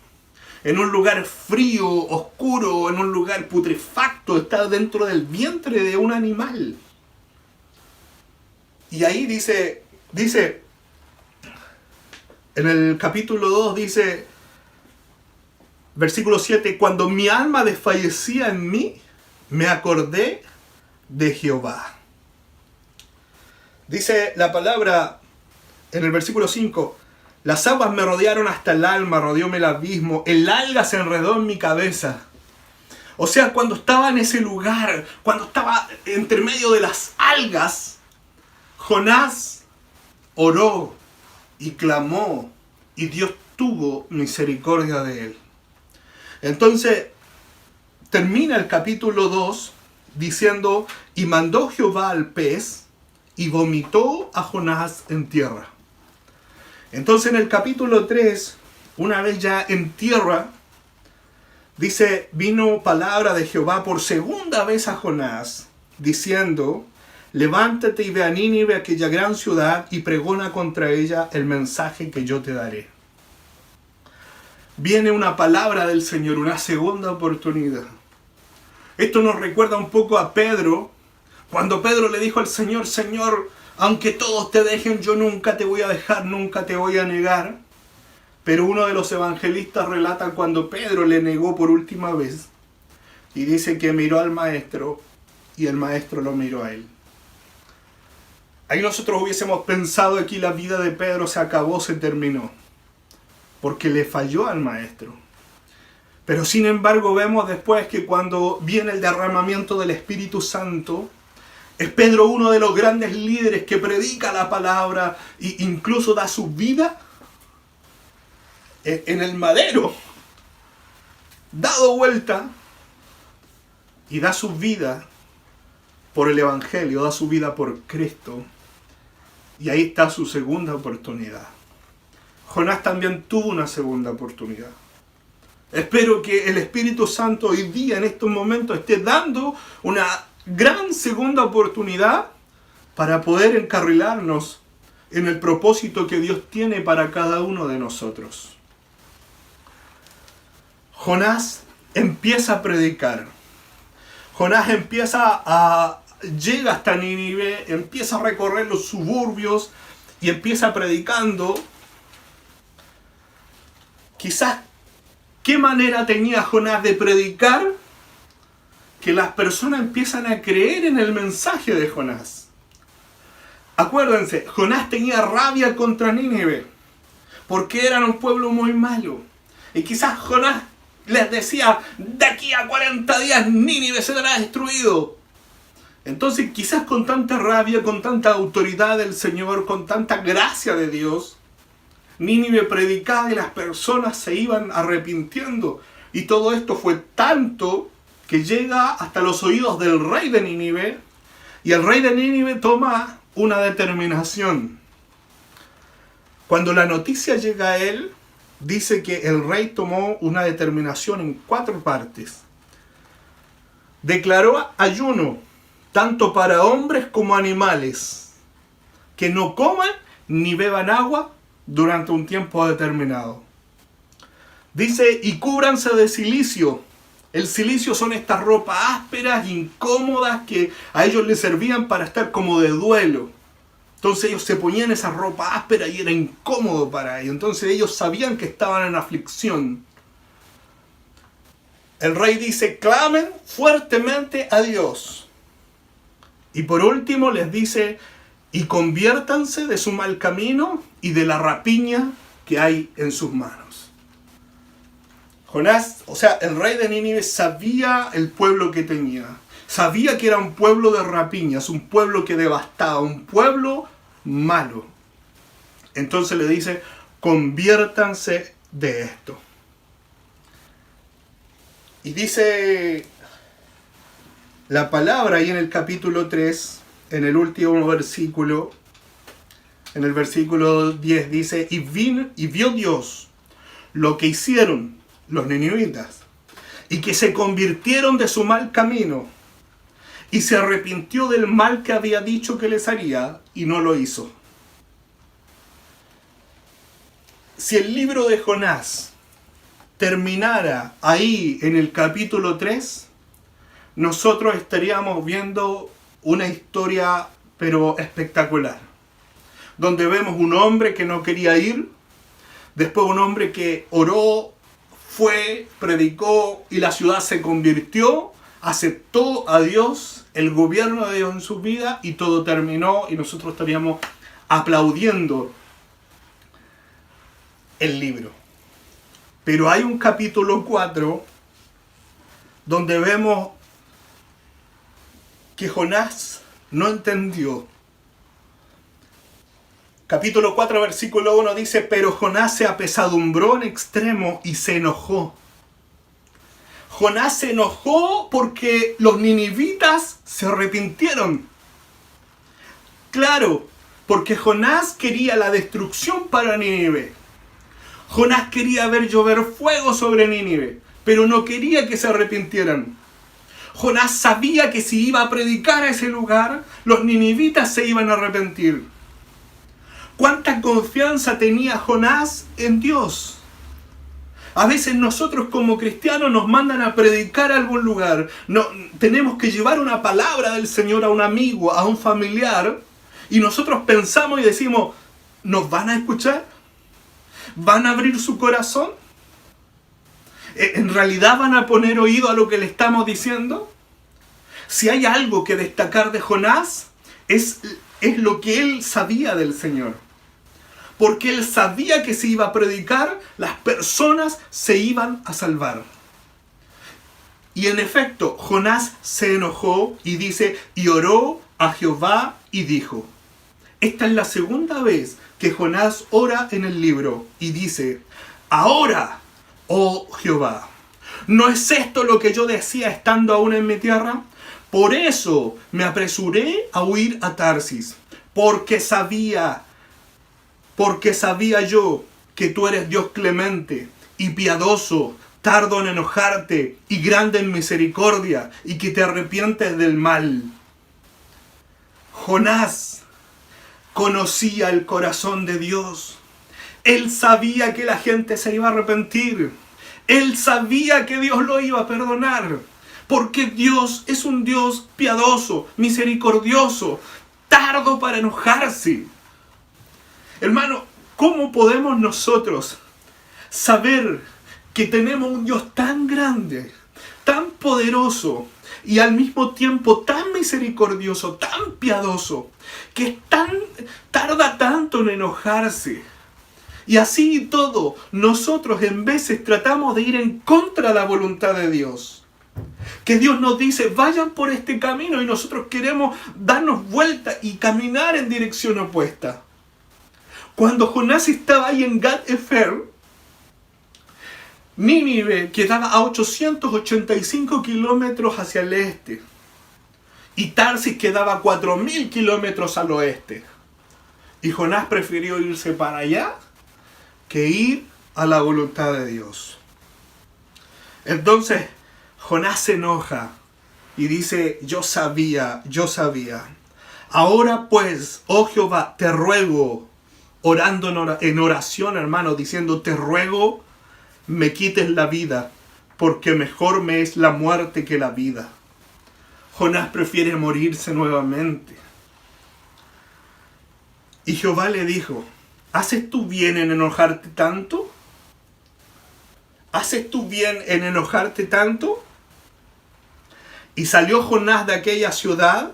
en un lugar frío, oscuro, en un lugar putrefacto, está dentro del vientre de un animal. Y ahí dice, en el capítulo 2 dice, versículo 7, cuando mi alma desfallecía en mí, me acordé de Jehová. Dice la palabra en el versículo 5, las aguas me rodearon hasta el alma, rodeóme el abismo, el alga se enredó en mi cabeza. O sea, cuando estaba en ese lugar, cuando estaba entre medio de las algas, Jonás oró y clamó y Dios tuvo misericordia de él. Entonces, termina el capítulo 2 diciendo, y mandó Jehová al pez y vomitó a Jonás en tierra. Entonces en el capítulo 3, una vez ya en tierra, dice, vino palabra de Jehová por segunda vez a Jonás, diciendo, levántate y ve a Nínive, aquella gran ciudad, y pregona contra ella el mensaje que yo te daré. Viene una palabra del Señor, una segunda oportunidad. Esto nos recuerda un poco a Pedro, cuando Pedro le dijo al Señor, Señor, aunque todos te dejen, yo nunca te voy a dejar, nunca te voy a negar. Pero uno de los evangelistas relata cuando Pedro le negó por última vez, y dice que miró al maestro, y el maestro lo miró a él. Ahí nosotros hubiésemos pensado aquí la vida de Pedro se acabó, se terminó, porque le falló al maestro. Pero sin embargo vemos después que cuando viene el derramamiento del Espíritu Santo, es Pedro uno de los grandes líderes que predica la palabra e incluso da su vida en el madero, dado vuelta, y da su vida por el Evangelio, da su vida por Cristo. Y ahí está su segunda oportunidad. Jonás también tuvo una segunda oportunidad. Espero que el Espíritu Santo hoy día, en estos momentos, esté dando una gran segunda oportunidad para poder encarrilarnos en el propósito que Dios tiene para cada uno de nosotros. Jonás empieza a predicar. Jonás llega hasta Nínive, empieza a recorrer los suburbios y empieza predicando. Quizás, ¿qué manera tenía Jonás de predicar? Que las personas empiezan a creer en el mensaje de Jonás. Acuérdense, Jonás tenía rabia contra Nínive, porque eran un pueblo muy malo. Y quizás Jonás les decía, de aquí a 40 días Nínive será destruido. Entonces quizás con tanta rabia, con tanta autoridad del Señor, con tanta gracia de Dios, Nínive predicaba y las personas se iban arrepintiendo. Y todo esto fue tanto que llega hasta los oídos del rey de Nínive, y el rey de Nínive toma una determinación. Cuando la noticia llega a él, dice que el rey tomó una determinación en 4 partes. Declaró ayuno, tanto para hombres como animales, que no coman ni beban agua durante un tiempo determinado. Dice, y cúbranse de cilicio. El cilicio son estas ropas ásperas, incómodas, que a ellos les servían para estar como de duelo. Entonces ellos se ponían esa ropa áspera y era incómodo para ellos. Entonces ellos sabían que estaban en aflicción. El rey dice, clamen fuertemente a Dios. Y por último les dice, y conviértanse de su mal camino y de la rapiña que hay en sus manos. Jonás, o sea, el rey de Nínive sabía el pueblo que tenía. Sabía que era un pueblo de rapiñas, un pueblo que devastaba, un pueblo malo. Entonces le dice, conviértanse de esto. Y dice la palabra ahí en el capítulo 3, en el último versículo, en el versículo 10 dice, y vio Dios lo que hicieron los ninivitas, y que se convirtieron de su mal camino, y se arrepintió del mal que había dicho que les haría, y no lo hizo. Si el libro de Jonás terminara ahí en el capítulo 3, nosotros estaríamos viendo una historia pero espectacular, donde vemos un hombre que no quería ir, después un hombre que oró, fue, predicó y la ciudad se convirtió, aceptó a Dios, el gobierno de Dios en su vida, y todo terminó y nosotros estaríamos aplaudiendo el libro. Pero hay un capítulo 4 donde vemos que Jonás no entendió. Capítulo 4, versículo 1 dice, pero Jonás se apesadumbró en extremo y se enojó. Jonás se enojó porque los ninivitas se arrepintieron. Claro, porque Jonás quería la destrucción para Nínive. Jonás quería ver llover fuego sobre Nínive, pero no quería que se arrepintieran. Jonás sabía que si iba a predicar a ese lugar, los ninivitas se iban a arrepentir. ¿Cuánta confianza tenía Jonás en Dios? A veces nosotros como cristianos nos mandan a predicar a algún lugar. No, tenemos que llevar una palabra del Señor a un amigo, a un familiar, y nosotros pensamos y decimos, ¿nos van a escuchar? ¿Van a abrir su corazón? ¿En realidad van a poner oído a lo que le estamos diciendo? Si hay algo que destacar de Jonás, es lo que él sabía del Señor. Porque él sabía que si iba a predicar, las personas se iban a salvar. Y en efecto, Jonás se enojó y dice, y oró a Jehová y dijo. Esta es la segunda vez que Jonás ora en el libro y dice, ahora, oh Jehová, ¿no es esto lo que yo decía estando aún en mi tierra? Por eso me apresuré a huir a Tarsis, porque sabía yo que tú eres Dios clemente y piadoso, tardo en enojarte y grande en misericordia, y que te arrepientes del mal. Jonás conocía el corazón de Dios. Él sabía que la gente se iba a arrepentir. Él sabía que Dios lo iba a perdonar. Porque Dios es un Dios piadoso, misericordioso, tardo para enojarse. Hermano, ¿cómo podemos nosotros saber que tenemos un Dios tan grande, tan poderoso y al mismo tiempo tan misericordioso, tan piadoso, que tarda tanto en enojarse? Y así y todo, nosotros en veces tratamos de ir en contra de la voluntad de Dios. Que Dios nos dice, vayan por este camino, y nosotros queremos darnos vuelta y caminar en dirección opuesta. Cuando Jonás estaba ahí en Gat-Efer, Nínive quedaba a 885 kilómetros hacia el este. Y Tarsis quedaba a 4000 kilómetros al oeste. Y Jonás prefirió irse para allá que ir a la voluntad de Dios. Entonces, Jonás se enoja y dice, yo sabía. Ahora pues, oh Jehová, te ruego, orando en oración, hermano, diciendo, te ruego, me quites la vida, porque mejor me es la muerte que la vida. Jonás prefiere morirse nuevamente. Y Jehová le dijo, ¿haces tú bien en enojarte tanto? ¿Haces tú bien en enojarte tanto? Y salió Jonás de aquella ciudad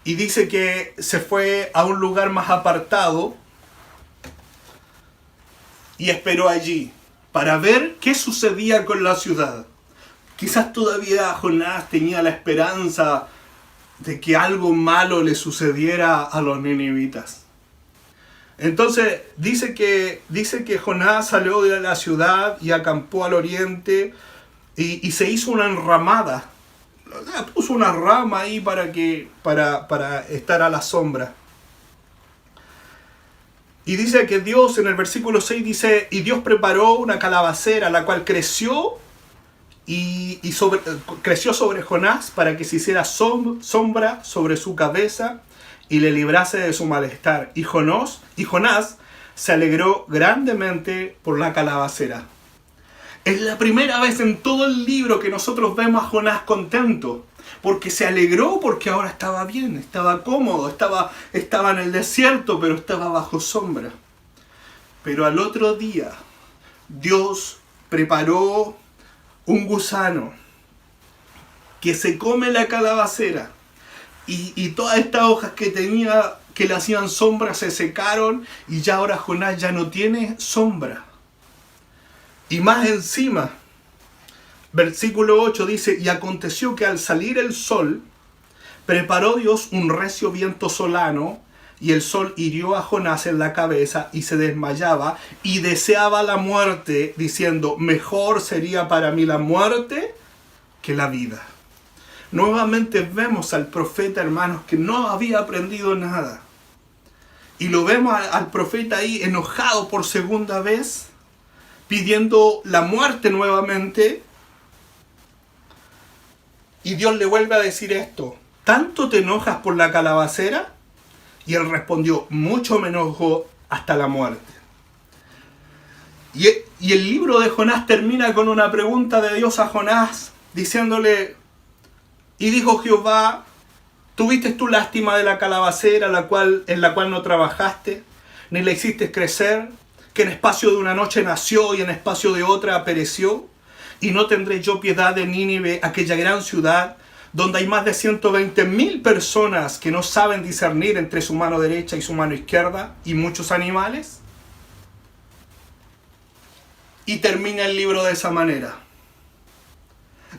y dice que se fue a un lugar más apartado y esperó allí para ver qué sucedía con la ciudad. Quizás todavía Jonás tenía la esperanza de que algo malo le sucediera a los ninivitas. Entonces dice que Jonás salió de la ciudad y acampó al oriente y se hizo una enramada. Puso una rama ahí para estar a la sombra. Y dice que Dios, en el versículo 6 dice, y Dios preparó una calabacera, la cual creció sobre Jonás para que se hiciera sombra sobre su cabeza y le librase de su malestar. Y Jonás se alegró grandemente por la calabacera. Es la primera vez en todo el libro que nosotros vemos a Jonás contento. Porque se alegró, porque ahora estaba bien, estaba cómodo, estaba en el desierto, pero estaba bajo sombra. Pero al otro día, Dios preparó un gusano que se come la calabacera. Y todas estas hojas que tenía, que le hacían sombra, se secaron y ya ahora Jonás ya no tiene sombra. Y más encima, versículo 8 dice, y aconteció que al salir el sol, preparó Dios un recio viento solano, y el sol hirió a Jonás en la cabeza y se desmayaba y deseaba la muerte, diciendo, mejor sería para mí la muerte que la vida. Nuevamente vemos al profeta, hermanos, que no había aprendido nada. Y lo vemos al profeta ahí enojado por segunda vez, pidiendo la muerte nuevamente. Y Dios le vuelve a decir esto, ¿tanto te enojas por la calabacera? Y él respondió, mucho me enojo hasta la muerte. Y el libro de Jonás termina con una pregunta de Dios a Jonás, diciéndole, y dijo Jehová, ¿tuviste tú lástima de la calabacera en la cual no trabajaste, ni la hiciste crecer, que en espacio de una noche nació y en espacio de otra pereció? Y no tendré yo piedad de Nínive, aquella gran ciudad, donde hay más de 120,000 personas que no saben discernir entre su mano derecha y su mano izquierda, y muchos animales. Y termina el libro de esa manera.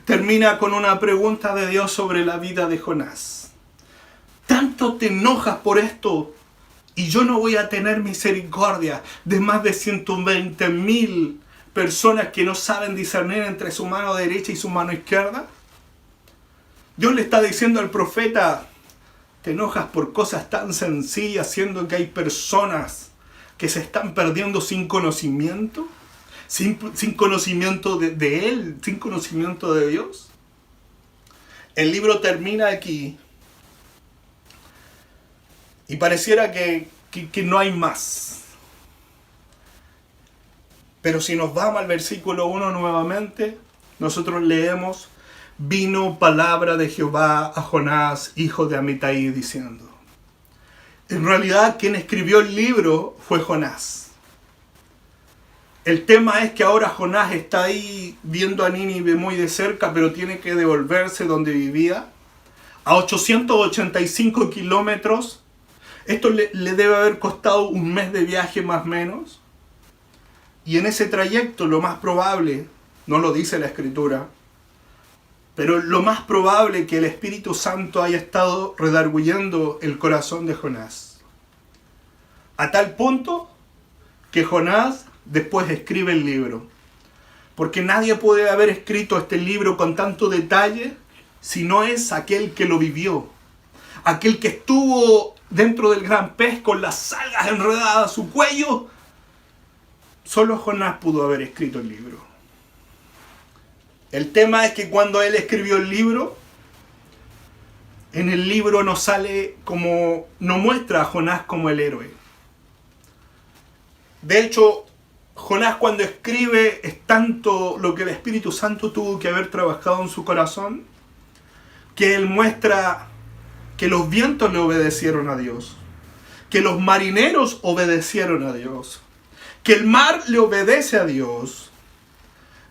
Termina con una pregunta de Dios sobre la vida de Jonás. ¿Tanto te enojas por esto? Y yo no voy a tener misericordia de más de 120,000 personas que no saben discernir entre su mano derecha y su mano izquierda. Dios le está diciendo al profeta, te enojas por cosas tan sencillas, siendo que hay personas que se están perdiendo sin conocimiento, sin conocimiento de Él, sin conocimiento de Dios. El libro termina aquí y pareciera que no hay más. Pero si nos vamos al versículo 1 nuevamente, nosotros leemos, vino palabra de Jehová a Jonás, hijo de Amitai, diciendo. En realidad, quien escribió el libro fue Jonás. El tema es que ahora Jonás está ahí viendo a Nínive muy de cerca, pero tiene que devolverse donde vivía, a 885 kilómetros. Esto le debe haber costado un mes de viaje más o menos. Y en ese trayecto lo más probable, no lo dice la Escritura, pero lo más probable que el Espíritu Santo haya estado redarguyendo el corazón de Jonás. A tal punto que Jonás después escribe el libro. Porque nadie puede haber escrito este libro con tanto detalle si no es aquel que lo vivió. Aquel que estuvo dentro del gran pez con las algas enredadas a su cuello. Solo Jonás pudo haber escrito el libro. El tema es que cuando él escribió el libro, en el libro no muestra a Jonás como el héroe. De hecho, Jonás cuando escribe es tanto lo que el Espíritu Santo tuvo que haber trabajado en su corazón, que él muestra que los vientos le obedecieron a Dios, que los marineros obedecieron a Dios, que el mar le obedece a Dios,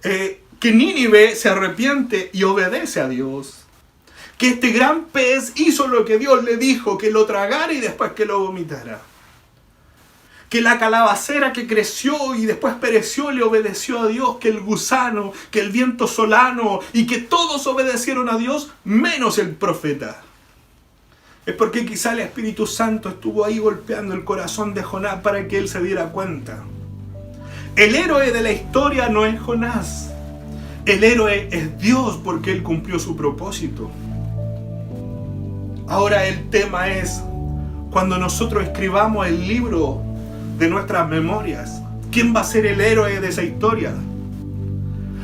que Nínive se arrepiente y obedece a Dios, que este gran pez hizo lo que Dios le dijo, que lo tragara y después que lo vomitara, que la calabacera que creció y después pereció le obedeció a Dios, que el gusano, que el viento solano y que todos obedecieron a Dios menos el profeta. Es porque quizá el Espíritu Santo estuvo ahí golpeando el corazón de Jonás para que él se diera cuenta. El héroe de la historia no es Jonás. El héroe es Dios porque él cumplió su propósito. Ahora el tema es, cuando nosotros escribamos el libro de nuestras memorias, ¿quién va a ser el héroe de esa historia?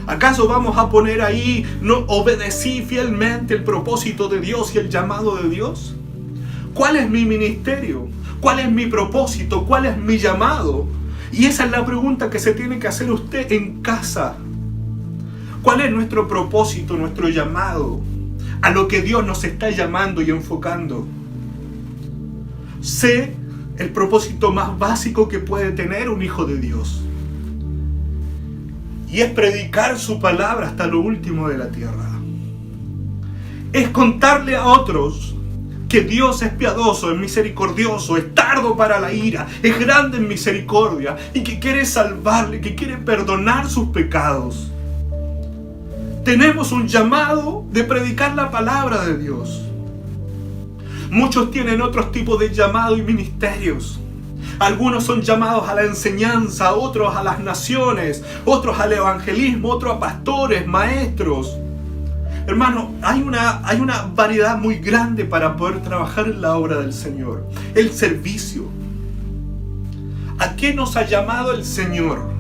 ¿Acaso vamos a poner ahí, no obedecí fielmente el propósito de Dios y el llamado de Dios? ¿Cuál es mi ministerio? ¿Cuál es mi propósito? ¿Cuál es mi llamado? Y esa es la pregunta que se tiene que hacer usted en casa. ¿Cuál es nuestro propósito, nuestro llamado? A lo que Dios nos está llamando y enfocando. Sé el propósito más básico que puede tener un hijo de Dios. Y es predicar su palabra hasta lo último de la tierra. Es contarle a otros que Dios es piadoso, es misericordioso, es tardo para la ira, es grande en misericordia y que quiere salvarle, que quiere perdonar sus pecados. Tenemos un llamado de predicar la palabra de Dios. Muchos tienen otros tipos de llamado y ministerios. Algunos son llamados a la enseñanza, otros a las naciones, otros al evangelismo, otros a pastores, maestros. Hermano, hay una variedad muy grande para poder trabajar en la obra del Señor. El servicio. ¿A qué nos ha llamado el Señor?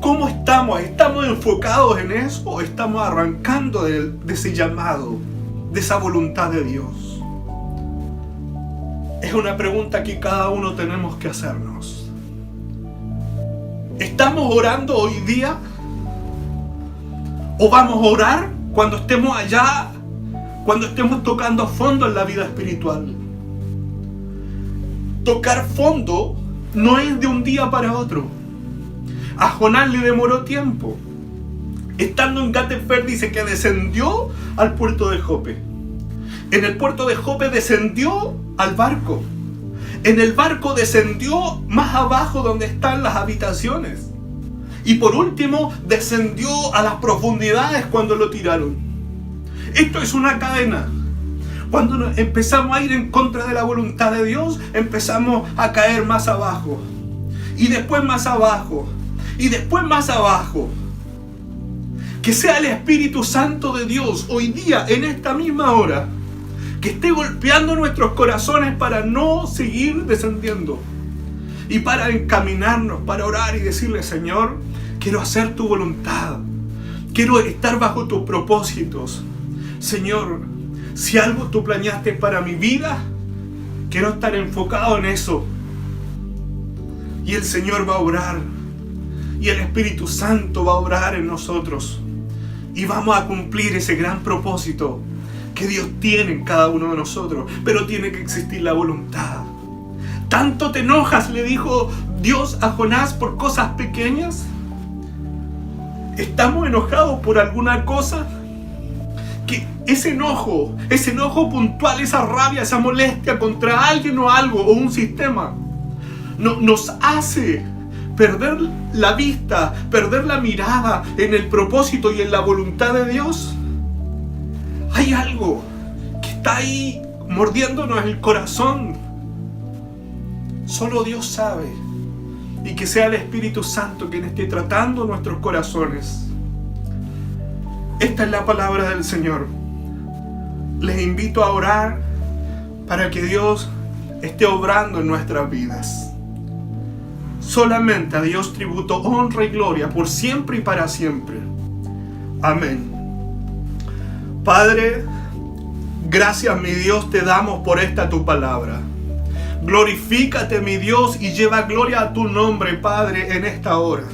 ¿Cómo estamos? ¿Estamos enfocados en eso o estamos arrancando de ese llamado, de esa voluntad de Dios? Es una pregunta que cada uno tenemos que hacernos. ¿Estamos orando hoy día? ¿O vamos a orar cuando estemos allá, cuando estemos tocando fondo en la vida espiritual? Tocar fondo no es de un día para otro. A Jonás le demoró tiempo. Estando en Gat-Hefer dice que descendió al puerto de Jope. En el puerto de Jope descendió al barco. En el barco descendió más abajo donde están las habitaciones. Y por último descendió a las profundidades cuando lo tiraron. Esto es una cadena. Cuando empezamos a ir en contra de la voluntad de Dios, empezamos a caer más abajo. Y después más abajo. Y después más abajo. Que sea el Espíritu Santo de Dios hoy día, en esta misma hora, que esté golpeando nuestros corazones para no seguir descendiendo. Y para encaminarnos, para orar y decirle: Señor, quiero hacer tu voluntad. Quiero estar bajo tus propósitos. Señor, si algo tú planeaste para mi vida, quiero estar enfocado en eso. Y el Señor va a obrar. Y el Espíritu Santo va a obrar en nosotros. Y vamos a cumplir ese gran propósito que Dios tiene en cada uno de nosotros. Pero tiene que existir la voluntad. ¿Tanto te enojas?, le dijo Dios a Jonás, por cosas pequeñas. ¿Estamos enojados por alguna cosa? Que ese enojo puntual, esa rabia, esa molestia contra alguien o algo o un sistema, nos hace perder la vista, perder la mirada en el propósito y en la voluntad de Dios. Hay algo que está ahí mordiéndonos el corazón. Solo Dios sabe. Y que sea el Espíritu Santo quien esté tratando nuestros corazones. Esta es la palabra del Señor. Les invito a orar para que Dios esté obrando en nuestras vidas. Solamente a Dios tributo honra y gloria por siempre y para siempre. Amén. Padre, gracias, mi Dios, te damos por esta tu palabra. Glorifícate, mi Dios, y lleva gloria a tu nombre, Padre, en esta hora.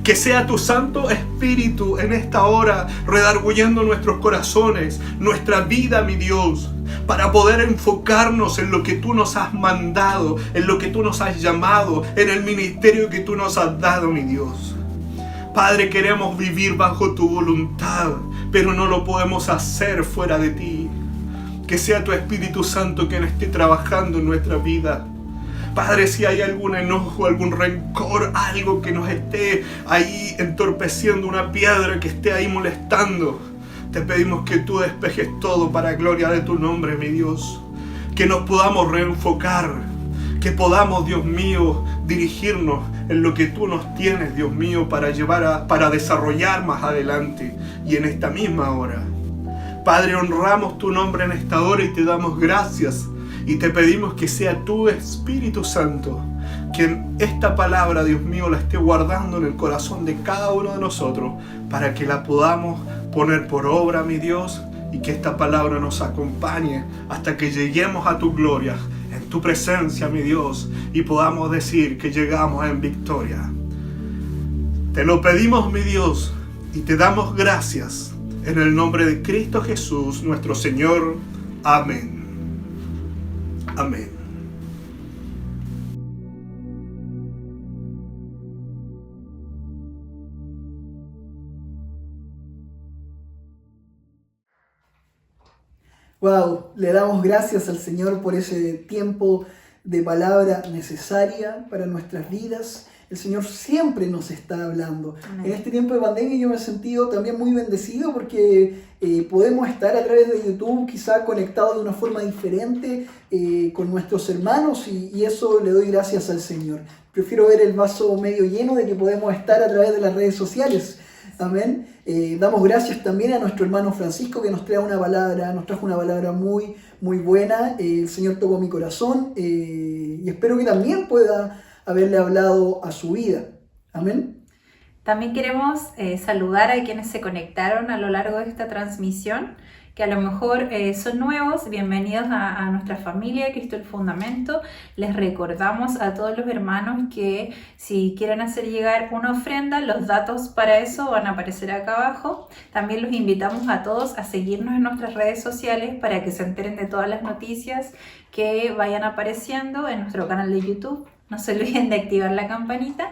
Que sea tu Santo Espíritu en esta hora redarguyendo nuestros corazones, nuestra vida, mi Dios, para poder enfocarnos en lo que tú nos has mandado, en lo que tú nos has llamado, en el ministerio que tú nos has dado, mi Dios. Padre, queremos vivir bajo tu voluntad, pero no lo podemos hacer fuera de ti. Que sea tu Espíritu Santo quien esté trabajando en nuestra vida. Padre, si hay algún enojo, algún rencor, algo que nos esté ahí entorpeciendo, una piedra que esté ahí molestando, Te pedimos que tú despejes todo para gloria de tu nombre, mi Dios. Que nos podamos reenfocar, que podamos, Dios mío, dirigirnos en lo que tú nos tienes, Dios mío, para desarrollar más adelante y en esta misma hora. Padre, honramos tu nombre en esta hora y te damos gracias y te pedimos que sea tu Espíritu Santo que esta palabra, Dios mío, la esté guardando en el corazón de cada uno de nosotros para que la podamos poner por obra, mi Dios, y que esta palabra nos acompañe hasta que lleguemos a tu gloria, en tu presencia, mi Dios, y podamos decir que llegamos en victoria. Te lo pedimos, mi Dios, y te damos gracias en el nombre de Cristo Jesús, nuestro Señor. Amén. Amén. Wow, le damos gracias al Señor por ese tiempo de palabra necesaria para nuestras vidas. El Señor siempre nos está hablando. Amén. En este tiempo de pandemia yo me he sentido también muy bendecido porque podemos estar a través de YouTube quizá conectados de una forma diferente con nuestros hermanos y eso le doy gracias al Señor. Prefiero ver el vaso medio lleno de que podemos estar a través de las redes sociales. Amén. Damos gracias también a nuestro hermano Francisco que nos trajo una palabra muy, muy buena. El Señor tocó mi corazón y espero que también pueda haberle hablado a su vida. Amén. También queremos saludar a quienes se conectaron a lo largo de esta transmisión, que a lo mejor son nuevos. Bienvenidos a nuestra familia Cristo el Fundamento. Les recordamos a todos los hermanos que si quieren hacer llegar una ofrenda, los datos para eso van a aparecer acá abajo. También los invitamos a todos a seguirnos en nuestras redes sociales para que se enteren de todas las noticias que vayan apareciendo en nuestro canal de YouTube. No se olviden de activar la campanita.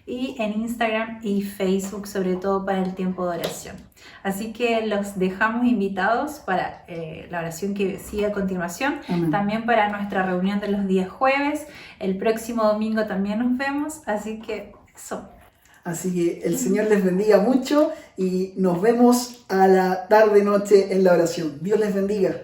Y en Instagram y Facebook, sobre todo para el tiempo de oración. Así que los dejamos invitados para la oración que sigue a continuación. Amén. También para nuestra reunión de los días jueves. El próximo domingo también nos vemos. Así que eso. Así que el Señor les bendiga mucho y nos vemos a la tarde-noche en la oración. Dios les bendiga.